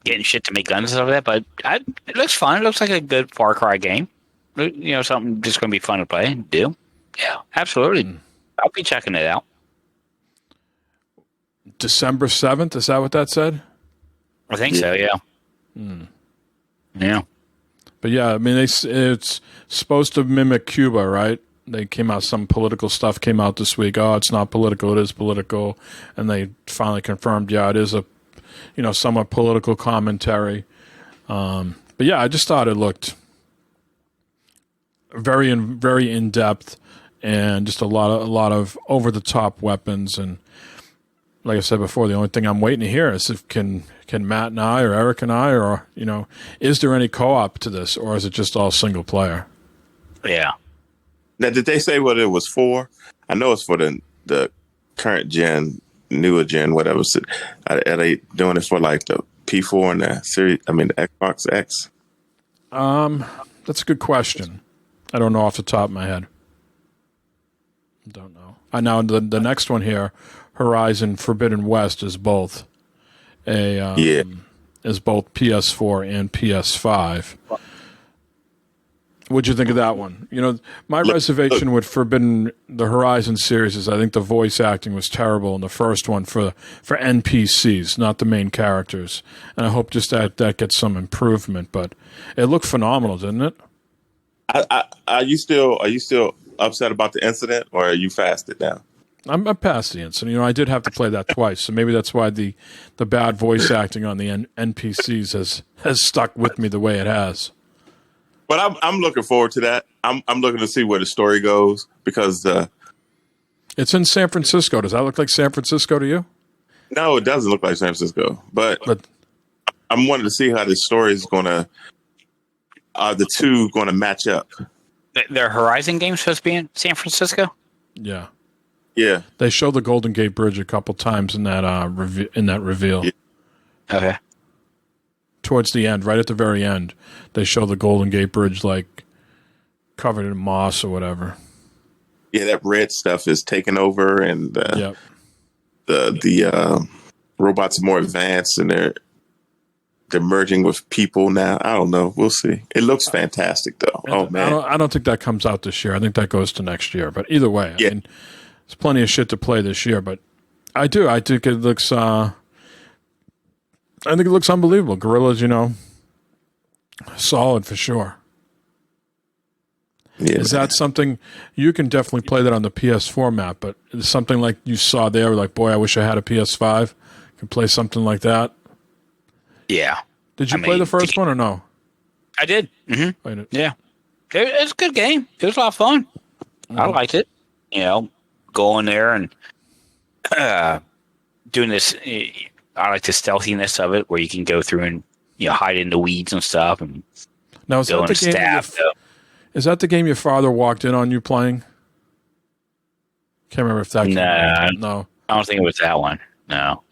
C: getting shit to make guns and stuff like that. But it looks fun. It looks like a good Far Cry game. Something just going to be fun to play and do. Yeah, absolutely. I'll be checking it out.
F: December 7th, is that what that said?
C: I think so, yeah. Yeah.
F: But yeah, I mean, it's supposed to mimic Cuba, right? They came out, some political stuff came out this week. Oh, it's not political, it is political. And they finally confirmed, yeah, it is somewhat political commentary. But yeah, I just thought it looked very in depth, and just a lot of over the top weapons. And like I said before, the only thing I'm waiting to hear is if can Matt and I, or Eric and I, or is there any co-op to this, or is it just all single player?
C: Yeah.
D: Now, did they say what it was for? I know it's for the current gen, newer gen, whatever. So, are they doing it for like the P4 and the series? I mean, the Xbox X.
F: That's a good question. I don't know off the top of my head. Don't know. I know the next one here, Horizon Forbidden West, is both is both PS4 and PS5. What'd you think of that one? My reservation with the Horizon series is I think the voice acting was terrible in the first one for NPCs, not the main characters. And I hope just that gets some improvement. But it looked phenomenal, didn't it?
D: Are you still upset about the incident, or are you fasted now?
F: I'm past the incident. I did have to play that twice, so maybe that's why the bad voice acting on the NPCs has stuck with me the way it has.
D: But I'm looking forward to that. I'm looking to see where the story goes, because
F: it's in San Francisco. Does that look like San Francisco to you?
D: No, it doesn't look like San Francisco. But I'm wanting to see how this story is going to. The two going to match up.
C: Their Horizon game supposed to be in San Francisco?
F: Yeah.
D: Yeah.
F: They show the Golden Gate Bridge a couple times in that reveal.
D: Yeah.
C: Okay.
F: Towards the end, right at the very end, they show the Golden Gate Bridge like covered in moss or whatever.
D: Yeah, that red stuff is taking over, and the robots are more advanced, and they're merging with people now. I don't know. We'll see. It looks fantastic, though. Oh man,
F: I don't think that comes out this year. I think that goes to next year. But either way,
D: yeah.
F: I mean, there's plenty of shit to play this year. But I think it looks. I think it looks unbelievable. Guerrilla's, solid for sure.
D: Yeah,
F: is that something you can definitely play that on the PS4 map? But is something like you saw there, like, boy, I wish I had a PS5. Can play something like that.
C: Yeah.
F: Did you play the first one or no?
C: I did. Mm-hmm. Yeah. It was a good game. It was a lot of fun. Mm-hmm. I liked it. Going there and doing this. I like the stealthiness of it, where you can go through and hide in the weeds and stuff. And
F: now is that the game? Is that the game your father walked in on you playing? Can't remember if that. No,
C: I don't think it was that one. No.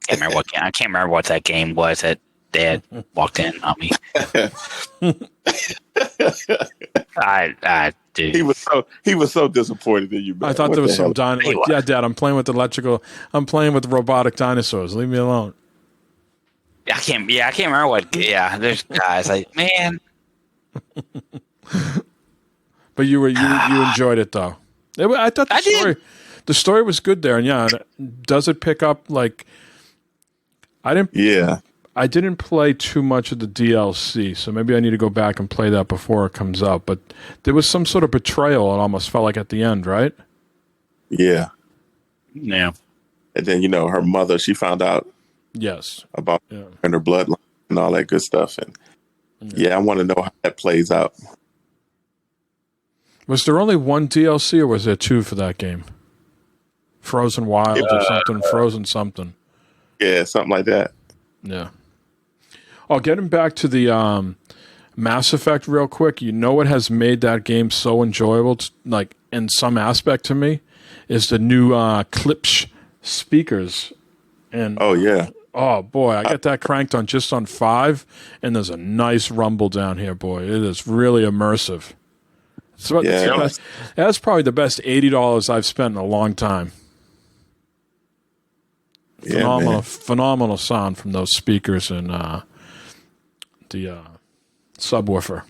C: I can't remember what that game was that Dad walked in on me. Dude.
D: He was so disappointed in you, man.
F: I thought there was some like, yeah, Dad, I'm playing with with robotic dinosaurs. Leave me alone.
C: I can't remember what. Yeah, there's guys like, man.
F: But you enjoyed it though. I thought the story was good there, and yeah, does it pick up like? I didn't play too much of the DLC, so maybe I need to go back and play that before it comes out. But there was some sort of betrayal, it almost felt like, at the end, right?
D: Yeah.
C: Yeah.
D: And then, her mother, she found out about and her bloodline and all that good stuff. And I want to know how that plays out.
F: Was there only one DLC, or was there two for that game? Frozen Wilds or something? Frozen something.
D: Yeah, something like that.
F: Yeah. Oh, getting back to the Mass Effect real quick, what has made that game so enjoyable, like in some aspect to me, is the new Klipsch speakers. And
D: oh yeah.
F: Oh boy, I got that cranked on 5, and there's a nice rumble down here, boy. It is really immersive. That's probably the best $80 I've spent in a long time. Phenomenal sound from those speakers and the subwoofer.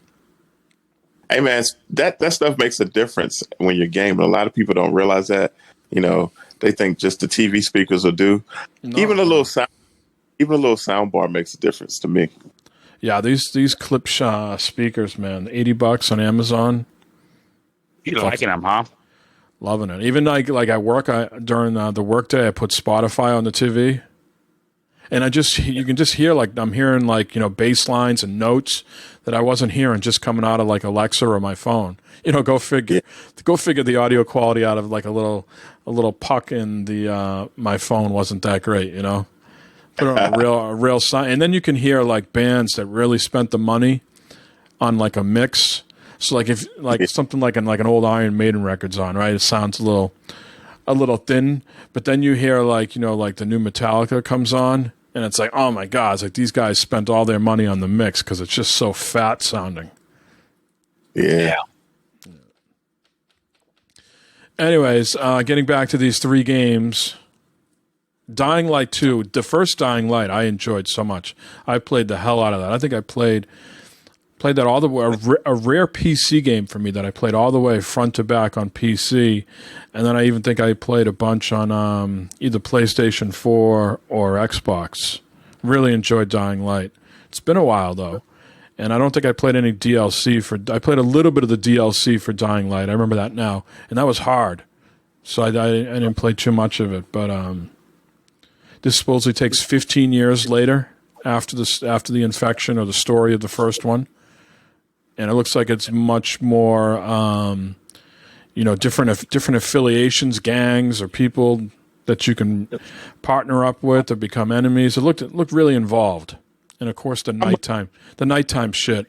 D: Hey man, that stuff makes a difference when you're gaming. A lot of people don't realize that. They think just the TV speakers will do. No. Even a little sound bar makes a difference to me.
F: Yeah, these Klipsch speakers, man, $80 on Amazon.
C: You liking them, huh?
F: Loving it. Even like at work, during the workday, I put Spotify on the TV. And you can just hear, like, I'm hearing, like, bass lines and notes that I wasn't hearing just coming out of, like, Alexa or my phone. Go figure.
D: Yeah.
F: Go figure the audio quality out of, like, a little puck in the my phone wasn't that great. Put on a real sign, and then you can hear, like, bands that really spent the money on, like, a mix. So, like, if something like an old Iron Maiden record's on, right? It sounds a little thin, but then you hear, like, like the new Metallica comes on, and it's like, oh my God, it's like these guys spent all their money on the mix because it's just so fat sounding.
D: Yeah.
F: Anyways, getting back to these 3 games, Dying Light 2, the first Dying Light I enjoyed so much. I played the hell out of that. I think I played that all the way, a rare PC game for me that I played all the way front to back on PC. And then I even think I played a bunch on either PlayStation 4 or Xbox. Really enjoyed Dying Light. It's been a while, though. And I don't think I played any DLC I played a little bit of the DLC for Dying Light. I remember that now. And that was hard. So I didn't play too much of it. But this supposedly takes 15 years later after the infection or the story of the first one. And it looks like it's much more, different affiliations, gangs, or people that you can partner up with or become enemies. It looked really involved. And of course, the nighttime shit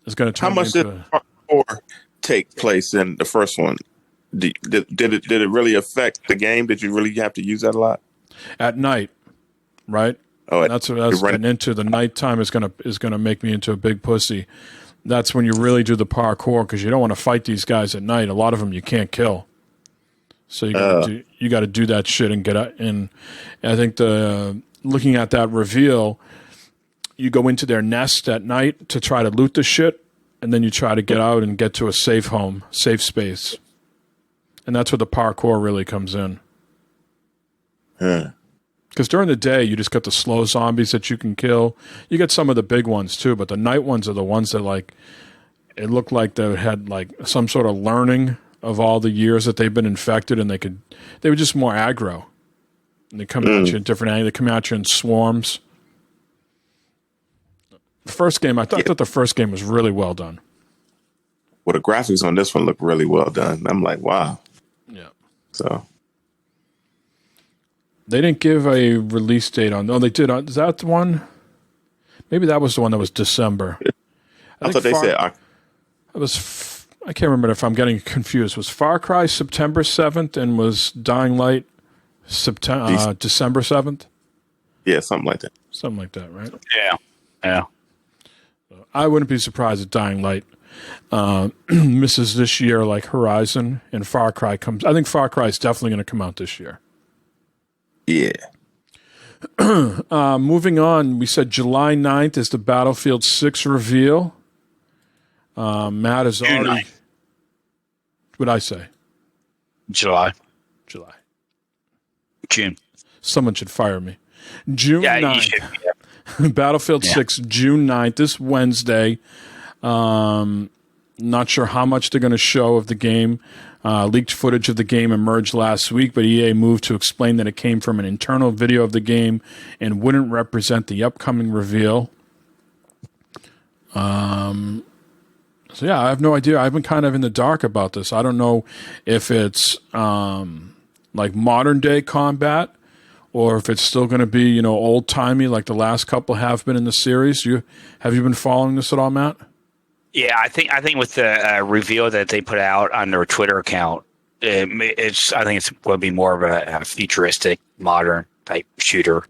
F: is going to turn
D: How much
F: into.
D: did Part 4 take place in the first one? Did it really affect the game? Did you really have to use that a lot?
F: At night, right?
D: Oh,
F: that's what I was getting into. The nighttime is gonna make me into a big pussy. That's when you really do the parkour because you don't want to fight these guys at night. A lot of them you can't kill, so you got to do that shit and get out. And I think looking at that reveal, you go into their nest at night to try to loot the shit, and then you try to get out and get to a safe space, and that's where the parkour really comes in. Because during the day, you just got the slow zombies that you can kill. You get some of the big ones, too, but the night ones are the ones that, like, it looked like they had, like, some sort of learning of all the years that they've been infected, and they were just more aggro. And they come at you in different angles. They come at you in swarms. The first game, I thought the first game was really well done.
D: Well, the graphics on this one look really well done. I'm like, wow.
F: Yeah.
D: So...
F: They didn't give a release date on. No, they did. Is that the one? Maybe that was the one that was December.
D: I thought they said.
F: It was. I can't remember if I'm getting confused. Was Far Cry September 7th and was Dying Light December 7th?
D: Yeah, something like that.
F: Something like that, right?
C: Yeah.
F: I wouldn't be surprised if Dying Light misses this year like Horizon and Far Cry comes. I think Far Cry is definitely going to come out this year.
D: Yeah.
F: Moving on, we said July 9th is the Battlefield 6 reveal. Matt is already... What'd I say?
C: July. June.
F: Someone should fire me. June 9th.
C: You should, yeah.
F: Battlefield 6, June 9th, this Wednesday. Not sure how much they're going to show of the game. Leaked footage of the game emerged last week, but EA moved to explain that it came from an internal video of the game and wouldn't represent the upcoming reveal. So yeah, I have no idea. I've been kind of in the dark about this. I don't know if it's like modern day combat or if it's still going to be, old timey like the last couple have been in the series. Have you been following this at all, Matt?
C: Yeah, I think with the reveal that they put out on their Twitter account, I think it's going to be more of a futuristic, modern type shooter.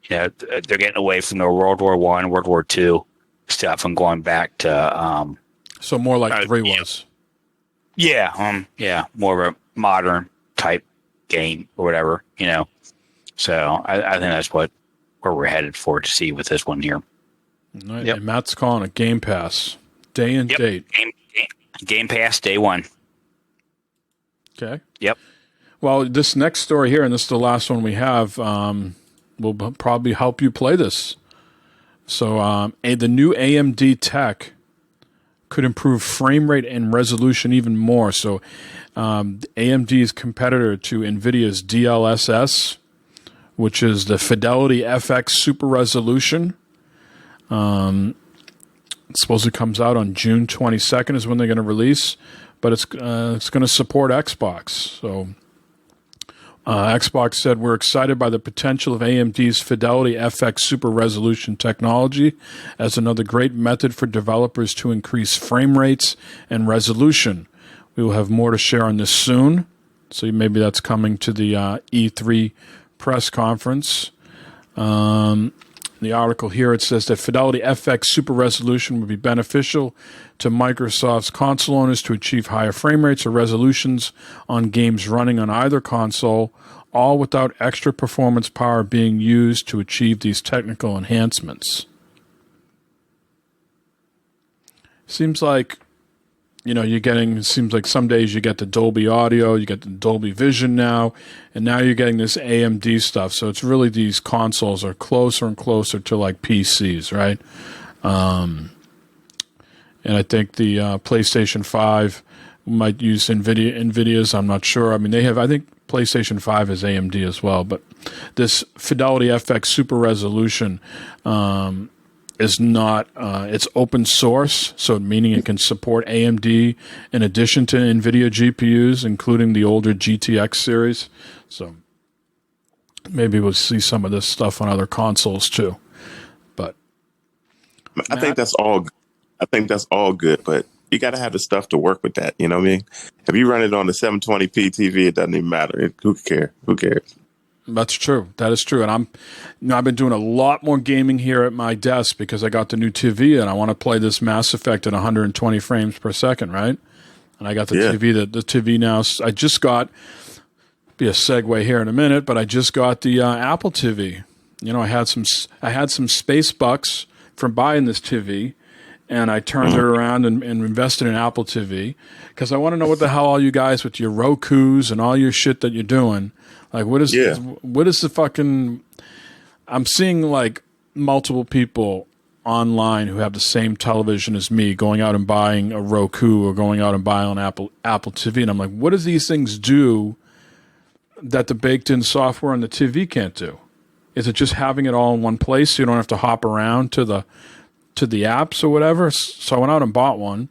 C: They're getting away from the World War I, World War II stuff, and going back to
F: so more like 3 was.
C: Yeah, more of a modern type game or whatever. So I think that's where we're headed for to see with this one here.
F: Right. Yep. And Matt's calling it Game Pass. Day and date.
C: Game Pass, day 1.
F: Okay.
C: Yep.
F: Well, this next story here, and this is the last one we have, will probably help you play this. So the new AMD tech could improve frame rate and resolution even more. So AMD's competitor to NVIDIA's DLSS which is the Fidelity FX Super Resolution. It supposedly comes out on June 22nd is when they're going to release, but it's going to support Xbox. So Xbox said, we're excited by the potential of AMD's Fidelity FX Super Resolution technology as another great method for developers to increase frame rates and resolution. We will have more to share on this soon. So maybe that's coming to the E3 press conference. The article here, it says that Fidelity FX Super Resolution would be beneficial to Microsoft's console owners to achieve higher frame rates or resolutions on games running on either console, all without extra performance power being used to achieve these technical enhancements. Seems like, it seems like some days you get the Dolby Audio, you get the Dolby Vision now, and now you're getting this AMD stuff. So it's really these consoles are closer and closer to like PCs, right? And I think the PlayStation 5 might use NVIDIA's. I'm not sure. I mean, I think PlayStation 5 is AMD as well. But this Fidelity FX Super Resolution is not, it's open source, so meaning it can support AMD in addition to NVIDIA GPUs, including the older GTX series. So maybe we'll see some of this stuff on other consoles too. But
D: I think that's all. I think that's all good, but you got to have the stuff to work with that. You know what I mean? If you run it on the 720p TV, it doesn't even matter. Who cares? Who cares?
F: That's true. That is true. And I've been doing a lot more gaming here at my desk because I got the new TV and I want to play this Mass Effect at 120 frames per second, right? And I got the TV. The TV now. I just got. Be a segue here in a minute, but I just got the Apple TV. I had some space bucks from buying this TV, and I turned it around and invested in Apple TV because I want to know what the hell all you guys with your Rokus and all your shit that you're doing. Like, what is the fucking... I'm seeing, like, multiple people online who have the same television as me going out and buying a Roku or going out and buying an Apple TV. And I'm like, what does these things do that the baked-in software on the TV can't do? Is it just having it all in one place so you don't have to hop around to the apps or whatever? So I went out and bought one.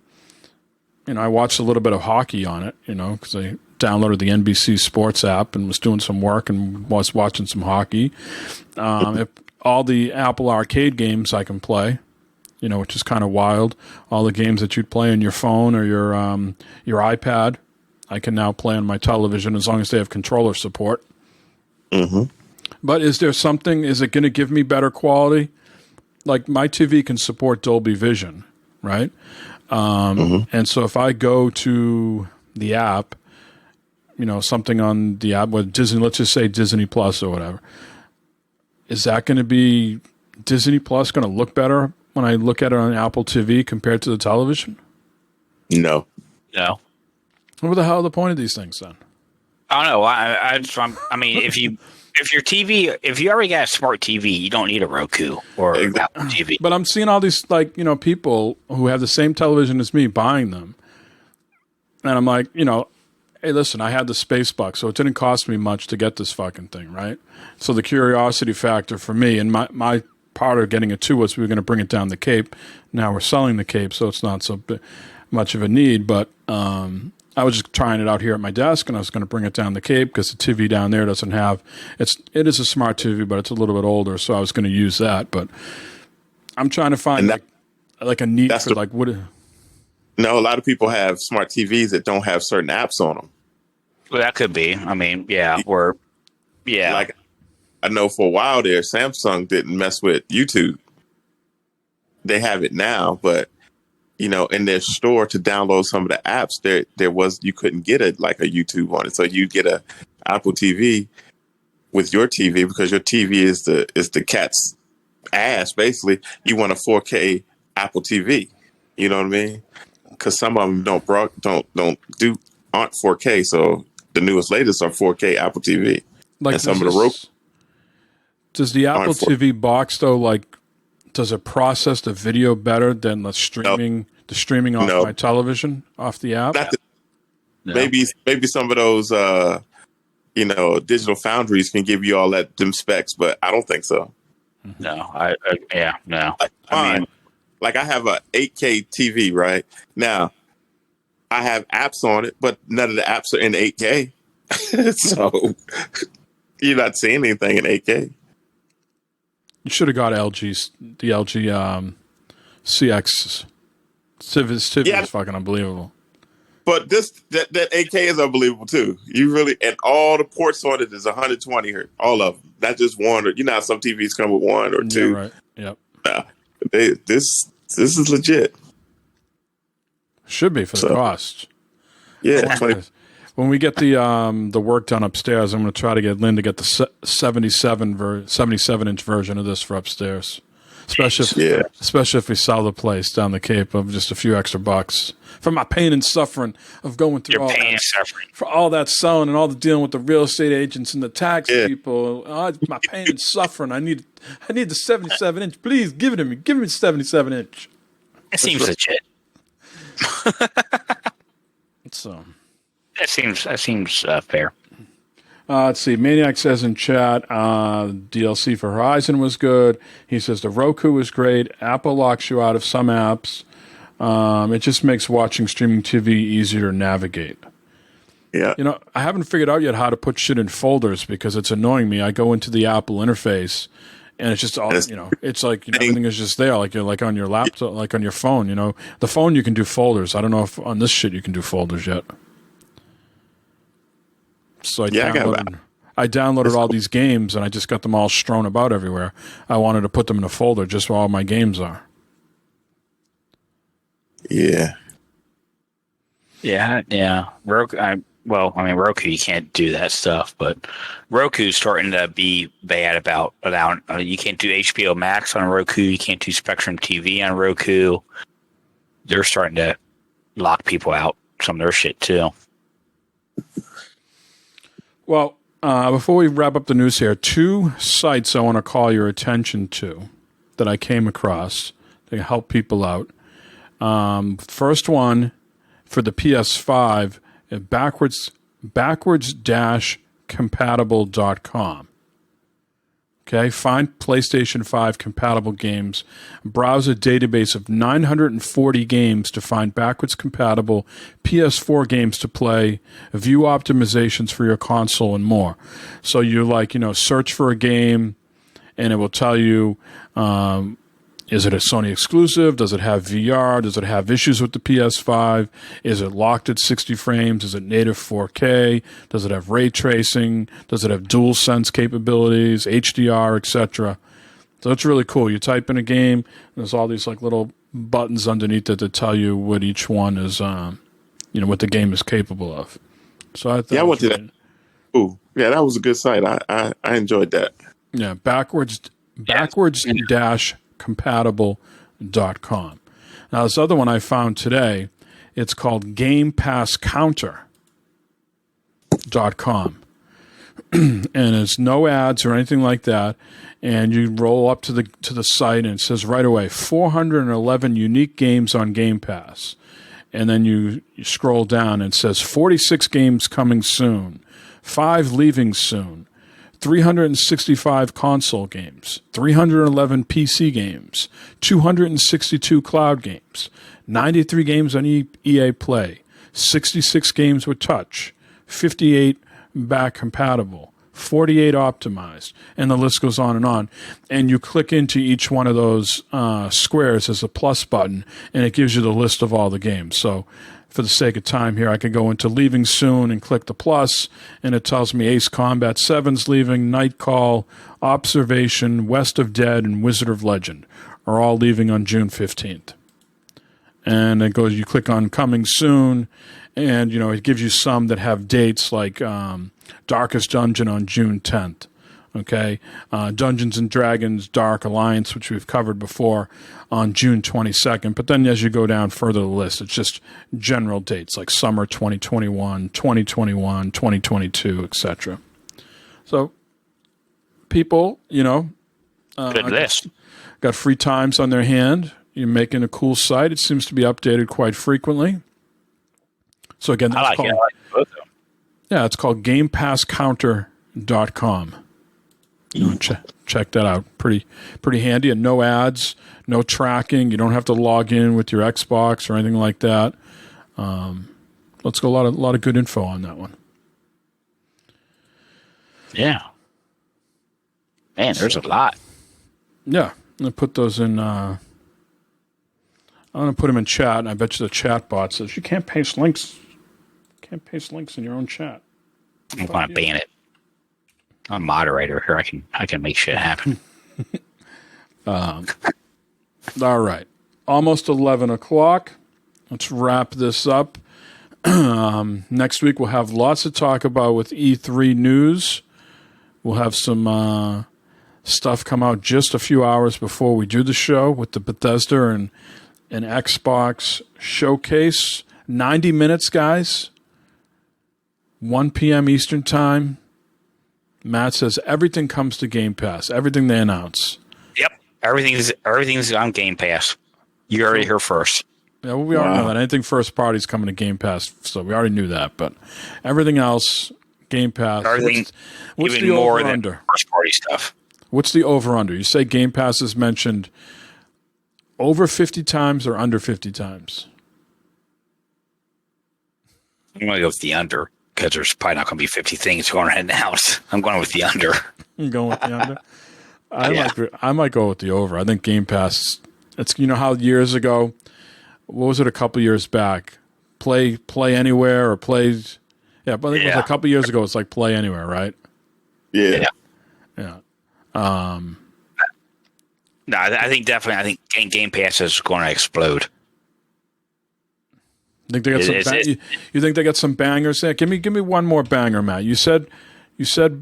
F: I watched a little bit of hockey on it, because I downloaded the NBC Sports app and was doing some work and was watching some hockey. All the Apple Arcade games I can play, which is kind of wild. All the games that you'd play on your phone or your iPad, I can now play on my television as long as they have controller support. Mm-hmm. But is it going to give me better quality? Like, my TV can support Dolby Vision, right? And so if I go to the app, something on the app with Disney, let's just say Disney Plus or whatever, is that going to be Disney Plus going to look better when I look at it on Apple TV compared to the television?
D: No.
F: What the hell are the point of these things then?
C: I don't know. I mean, if you already got a smart TV, you don't need a Roku or Apple TV.
F: But I'm seeing all these people who have the same television as me buying them, and I'm like, hey, listen, I had the space buck, so it didn't cost me much to get this fucking thing, right? So the curiosity factor for me and my part of getting it too was we were going to bring it down the Cape. Now we're selling the Cape, so it's not so much of a need, but I was just trying it out here at my desk, and I was going to bring it down the Cape because the TV down there doesn't have it is a smart TV, but it's a little bit older, so I was going to use that. But I'm trying to find like a need for what.
D: No, a lot of people have smart TVs that don't have certain apps on them.
C: Well, that could be. I mean, Like,
D: I know for a while there, Samsung didn't mess with YouTube. They have it now, but in their store to download some of the apps, you couldn't get a YouTube on it. So you get a Apple TV with your TV because your TV is the cat's ass. Basically, you want a 4K Apple TV. You know what I mean? Because some of them aren't 4K. So the newest, latest are 4K Apple TV.
F: Like,
D: and some of the Roku.
F: Does the Apple TV box though does it process the video better than the streaming off my television, off the app?
D: Maybe some of those digital foundries can give you all them specs, but I don't think so.
C: No, no.
D: I mean, like I have a 8K TV right now. I have apps on it, but none of the apps are in 8K. So you're not seeing anything in 8K.
F: You should have got the LG CX. Civ is fucking unbelievable.
D: But that 8K is unbelievable too. And all the ports on it is 120 hertz, all of them. Not just one, or how some TVs come with one or two.
F: Yeah, right. Yep.
D: This is legit.
F: Should be for the cost.
D: Yeah.
F: When we get the work done upstairs, I'm going to try to get Lynn to get the 77 inch version of this for upstairs. Especially if we sell the place down the Cape of just a few extra bucks. For my pain and suffering of going through all that selling and all the dealing with the real estate agents and the tax people. My pain and suffering. I need the 77 inch. Please give it to me. Give me the 77 inch.
C: It seems legit. That seems fair.
F: Let's see. Maniac says in chat, DLC for Horizon was good. He says the Roku was great. Apple locks you out of some apps. It just makes watching streaming TV easier to navigate.
D: Yeah.
F: I haven't figured out yet how to put shit in folders because it's annoying me. I go into the Apple interface and it's just all, it's like everything is just there, like you're like on your laptop, like on your phone. The phone you can do folders. I don't know if on this shit you can do folders yet. So I downloaded all these games and I just got them all strewn about everywhere. I wanted to put them in a folder just where all my games are.
D: Yeah.
C: Yeah. Roku, Roku, you can't do that stuff, but Roku's starting to be bad about you can't do HBO Max on Roku. You can't do Spectrum TV on Roku. They're starting to lock people out some of their shit too.
F: Well, before we wrap up the news here, 2 sites I want to call your attention to that I came across to help people out. First one for the PS5, backwards-compatible.com. Okay, find PlayStation 5 compatible games. Browse a database of 940 games to find backwards compatible PS4 games to play, view optimizations for your console, and more. So you search for a game, and it will tell you, is it a Sony exclusive? Does it have VR? Does it have issues with the PS5? Is it locked at 60 frames? Is it native 4K? Does it have ray tracing? Does it have DualSense capabilities, HDR, etc.? So it's really cool. You type in a game, and there's all these little buttons underneath it to tell you what each one is, what the game is capable of. So I went to that.
D: Ooh, yeah, that was a good site. I enjoyed that.
F: Yeah, backwards-compatible.com. Now, this other one I found today, it's called Gamepasscounter.com. And it's no ads or anything like that. And you roll up to the site, and it says right away, 411 unique games on Game Pass. And then you scroll down, and it says 46 games coming soon, 5 leaving soon, 365 console games, 311 PC games, 262 cloud games, 93 games on EA Play, 66 games with touch, 58 back compatible, 48 optimized, and the list goes on. And you click into each one of those squares as a plus button, and it gives you the list of all the games. So for the sake of time here, I could go into leaving soon and click the plus, and it tells me Ace Combat 7's leaving, Night Call, Observation, West of Dead, and Wizard of Legend are all leaving on June 15th. And it goes, you click on coming soon, and it gives you some that have dates like Darkest Dungeon on June 10th. Okay, Dungeons and Dragons Dark Alliance, which we've covered before, on June 22nd. But then as you go down further the list, it's just general dates like summer 2021, 2021, 2022, etc. So people,
C: good list.
F: Got free times on their hand. You're making a cool site. It seems to be updated quite frequently. So again, that's
C: I like both of them.
F: Yeah, it's called Gamepasscounter.com. You know, check that out. Pretty handy, and no ads, no tracking. You don't have to log in with your Xbox or anything like that. Let's go. A lot of good info on that one.
C: Yeah. Man, there's a lot.
F: Yeah, I'm gonna put those in. I'm gonna put them in chat, and I bet you the chat bot says you can't paste links. Can't paste links in your own chat.
C: I'm going to ban it. I'm a moderator here. I can make shit happen.
F: All right, almost 11 o'clock. Let's wrap this up. Next week we'll have lots to talk about with E3 news. We'll have some stuff come out just a few hours before we do the show with the Bethesda and Xbox showcase. 90 minutes, guys. 1 p.m. Eastern Time. Matt says everything comes to Game Pass. Everything they announce.
C: Yep. Everything's on Game Pass. You already heard first.
F: Yeah, well, we already know that. Anything first party is coming to Game Pass, so we already knew that. But everything else, Game Pass.
C: Everything,
F: what's
C: even
F: the
C: more
F: over
C: than
F: under?
C: first party stuff.
F: What's the over under? You say Game Pass is mentioned over 50 times or under 50 times?
C: I'm going to go with the under because there's probably not going to be 50 things going ahead now. I'm going with the under.
F: I'm going with the under. I might go with the over. I think Game Pass. It's how years ago, what was it? A couple years back, play anywhere or play. Yeah, but I think it was a couple years ago. It's like play anywhere, right?
D: Yeah.
F: Yeah.
C: No, I think definitely. I think Game Pass is going to explode.
F: Think they got you think they got some bangers there? Give me one more banger, Matt. You said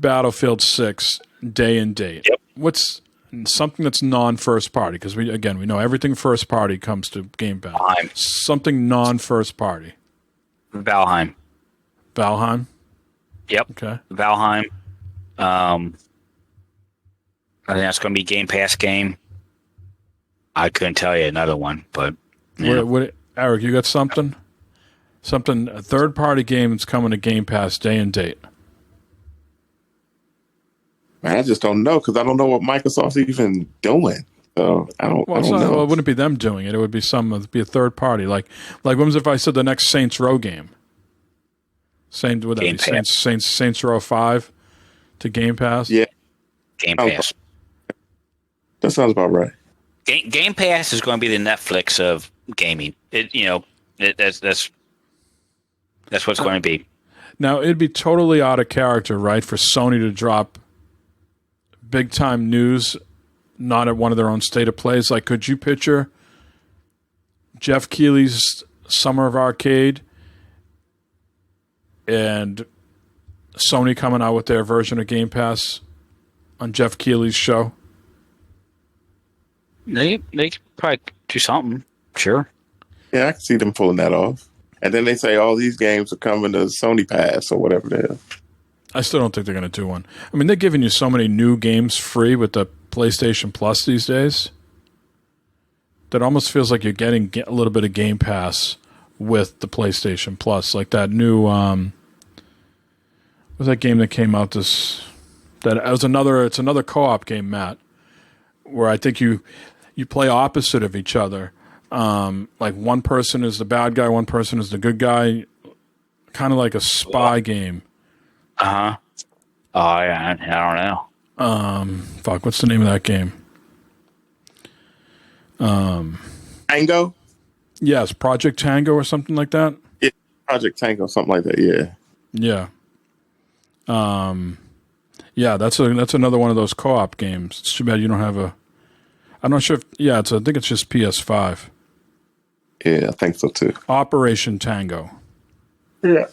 F: Battlefield 6 day and date.
C: Yep.
F: What's something that's non-first party? Because we know everything first party comes to Game Pass.
C: Valheim.
F: Something non-first party.
C: Valheim.
F: Valheim.
C: Yep.
F: Okay.
C: Valheim. I think that's going to be Game Pass game. I couldn't tell you another one, but
F: What, Eric, you got something? Something, a third-party game that's coming to Game Pass day and date.
D: Man, I just don't know because I don't know what Microsoft's even doing. So I don't know.
F: Well, it wouldn't be them doing it. It would be a third party. Like what was if I said the next Saints Row game? Saints Row 5 to Game Pass?
D: Yeah.
C: Game Pass.
D: That sounds about right.
C: Game Pass is going to be the Netflix of gaming. That's what it's going to be.
F: Now, it'd be totally out of character, right, for Sony to drop big-time news not at one of their own state of plays. Like, could you picture Jeff Keighley's Summer of Arcade and Sony coming out with their version of Game Pass on Jeff Keighley's show?
C: They could probably do something. Sure.
D: Yeah, I can see them pulling that off. And then they say all these games are coming to Sony Pass or whatever it is.
F: I still don't think they're going to do one. I mean, they're giving you so many new games free with the PlayStation Plus these days that almost feels like you're getting a little bit of Game Pass with the PlayStation Plus. Like that new, what was that game that came out it's another co-op game, Matt, where I think you play opposite of each other. Like one person is the bad guy, one person is the good guy, kind of like a spy game.
C: Uh-huh. Oh, yeah, I don't know.
F: What's the name of that game?
D: Tango?
F: Yes, Project Tango or something like that.
D: Yeah, Project Tango, something like that. Yeah.
F: Yeah. Yeah, that's another one of those co-op games. It's too bad you don't have a. I'm not sure if. Yeah, I think it's just PS5.
D: Yeah, I think so too.
F: Operation Tango.
D: Yeah.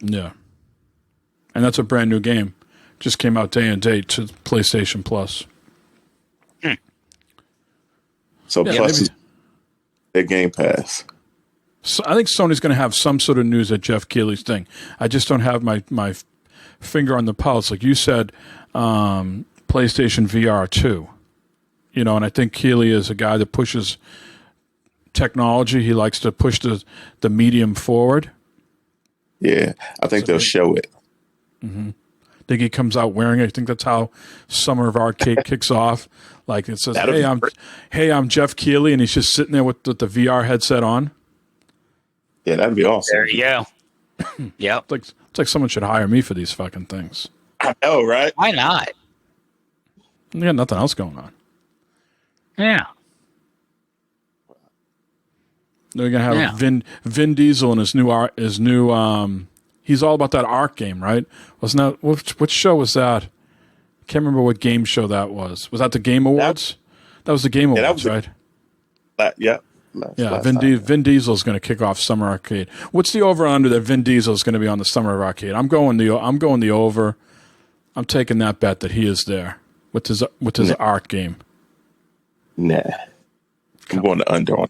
F: Yeah. And that's a brand new game. Just came out day and date to PlayStation Plus.
D: So
F: yeah,
D: Plus is their Game Pass.
F: So I think Sony's going to have some sort of news at Jeff Keighley's thing. I just don't have my finger on the pulse. Like you said, PlayStation VR 2. You know, and I think Keighley is a guy that pushes technology. He likes to push the medium forward.
D: Yeah, I think they'll show it.
F: Think he comes out wearing it. I think that's how Summer of Arcade kicks off. Like it says, I'm Jeff Keighley, and he's just sitting there with the VR headset on.
D: Yeah, that'd be awesome.
C: There you go. Yep.
F: It's like someone should hire me for these fucking things.
D: I know, right?
C: Why not?
F: You got nothing else going on.
C: Yeah.
F: They're gonna have Vin Diesel and his new he's all about that Ark game, right? Wasn't that what show was that? Can't remember what game show that was. Was that the Game Awards? That was the Game Awards, right?
D: Yeah.
F: Vin Diesel's going to kick off Summer Arcade. What's the over under that Vin Diesel's going to be on the Summer Arcade? I'm going the over. I'm taking that bet that he is there with his Ark game.
D: Nah, I'm going to under on.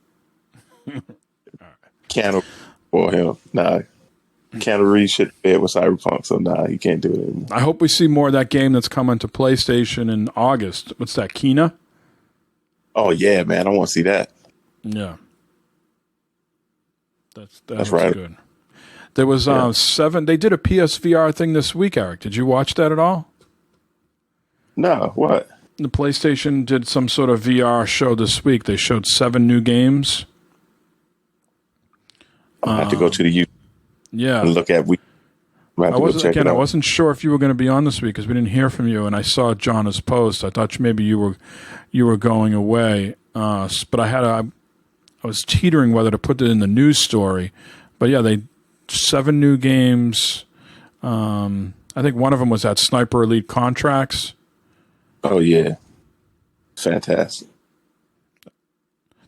D: Keanu for him. Nah, Keanu Reeves should fit with Cyberpunk, so nah, he can't do it anymore.
F: I hope we see more of that game that's coming to PlayStation in August. What's that, Kena?
D: Oh yeah, man, I want to see that.
F: Yeah, that's
D: right.
F: Good. There was 7. They did a PSVR thing this week, Eric. Did you watch that at all?
D: No, what?
F: The PlayStation did some sort of VR show this week. They showed 7 new games.
D: I have to go to the YouTube.
F: Yeah,
D: and look at
F: I wasn't sure if you were going to be on this week because we didn't hear from you, and I saw John's post. I thought maybe you were going away, but I was teetering whether to put it in the news story. But yeah, 7 new games. I think one of them was that Sniper Elite Contracts.
D: Oh yeah, fantastic.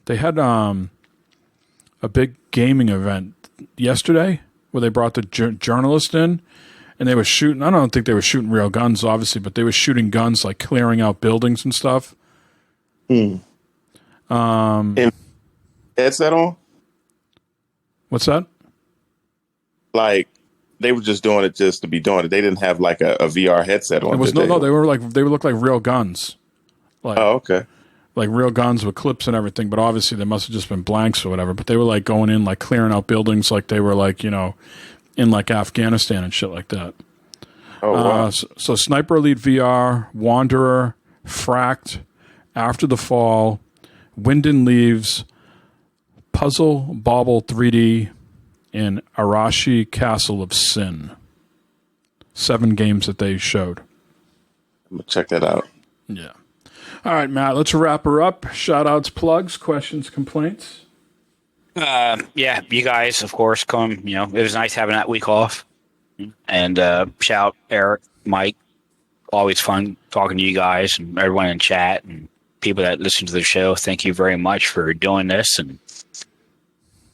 F: They had a big gaming event yesterday where they brought the journalist in, and they were shooting. I don't think they were shooting real guns, obviously, but they were shooting guns like clearing out buildings and stuff.
D: And headset on?
F: What's that?
D: Like they were just doing it just to be doing it. They didn't have like a VR headset on.
F: It was they looked like real guns. Like,
D: oh, okay.
F: Like real guns with clips and everything, but obviously they must have just been blanks or whatever. But they were like going in, like clearing out buildings, like they were like, in like Afghanistan and shit like that.
D: Oh, wow.
F: So Sniper Elite VR, Wanderer, Fracked, After the Fall, Wind and Leaves, Puzzle Bobble 3D, and Arashi Castle of Sin. 7 games that they showed.
D: I'm going to check that out.
F: Yeah. All right, Matt, let's wrap her up. Shout-outs, plugs, questions, complaints.
C: Yeah, you guys, of course, come. It was nice having that week off. And shout Eric, Mike. Always fun talking to you guys and everyone in chat and people that listen to the show. Thank you very much for doing this. And it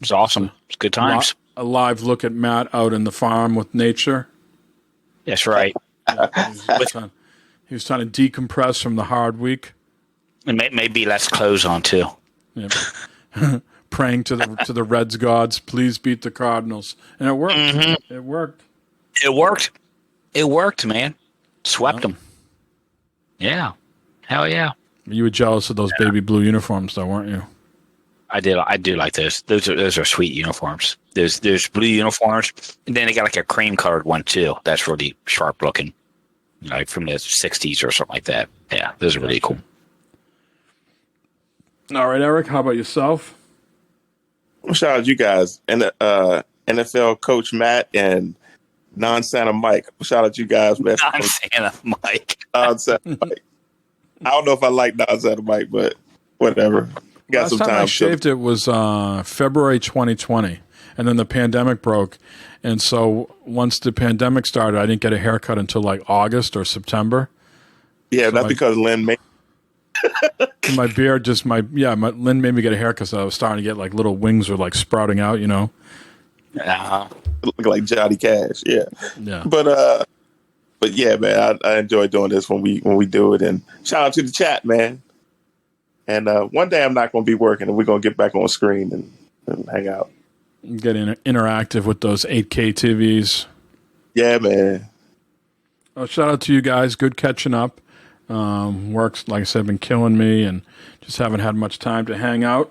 C: was awesome. It's good times.
F: A live look at Matt out in the farm with nature.
C: That's right.
F: He was trying to decompress from the hard week.
C: And maybe less clothes on, too.
F: Yep. Praying to the Reds gods, please beat the Cardinals. And it worked. Mm-hmm. It worked.
C: It worked, man. Swept them. Yeah. Hell yeah.
F: You were jealous of those baby blue uniforms, though, weren't you?
C: I do like those. Those are sweet uniforms. There's blue uniforms, and then they got like a cream colored one too. That's really sharp looking, like from the '60s or something like that. Yeah, those are really cool.
F: All right, Eric, how about yourself?
D: Shout out to you guys and NFL coach Matt and non-Santa Mike. Shout out to you guys, man.
C: Non-Santa Mike.
D: Non-Santa Mike. I don't know if I like non-Santa Mike, but whatever. Got
F: Last
D: some
F: time
D: time.
F: I shaved it was February 2020, and then the pandemic broke. And so once the pandemic started, I didn't get a haircut until like August or September.
D: Yeah, that's because Lynn made
F: my beard just Lynn made me get a haircut, so I was starting to get like little wings were like sprouting out,
D: Look like Johnny Cash. Yeah. But yeah, man, I enjoy doing this when we do it. And shout out to the chat, man. And one day I'm not going to be working, and we're going to get back on screen and hang out.
F: Get interactive with those 8K TVs.
D: Yeah, man.
F: Well, shout out to you guys. Good catching up. Work's, like I said, been killing me, and just haven't had much time to hang out.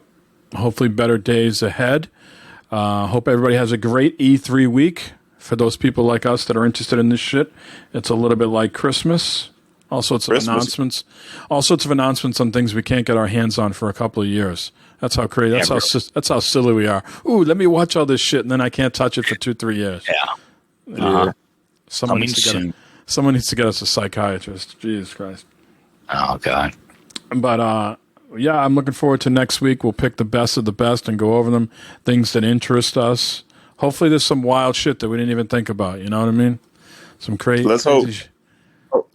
F: Hopefully better days ahead. Hope everybody has a great E3 week. For those people like us that are interested in this shit, it's a little bit like Christmas. All sorts of announcements. All sorts of announcements on things we can't get our hands on for a couple of years. That's how crazy. That's how silly we are. Ooh, let me watch all this shit, and then I can't touch it for 2-3 years.
C: Yeah.
F: Someone needs to get us a psychiatrist. Jesus Christ.
C: Oh God.
F: But yeah, I'm looking forward to next week. We'll pick the best of the best and go over them. Things that interest us. Hopefully, there's some wild shit that we didn't even think about. You know what I mean? Some crazy.
D: Let's hope.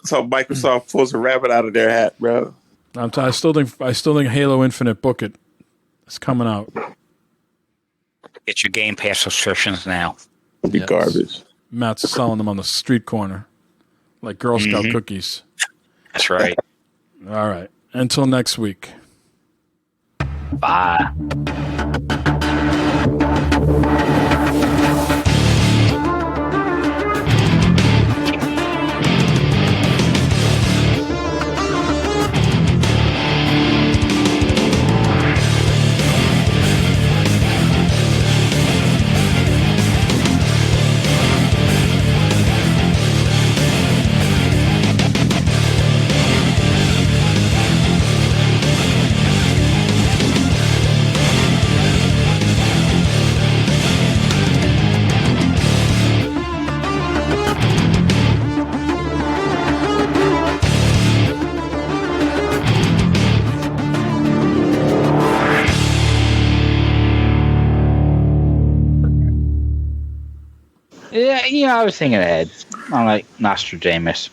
D: So Microsoft pulls a rabbit out of their hat, bro.
F: I still think Halo Infinite, book it. It's coming out.
C: Get your Game Pass subscriptions now.
D: It'll be garbage.
F: Matt's selling them on the street corner, like Girl Scout cookies.
C: That's right.
F: All right. Until next week.
C: Bye. Yeah, I was thinking ahead. I like Nostradamus.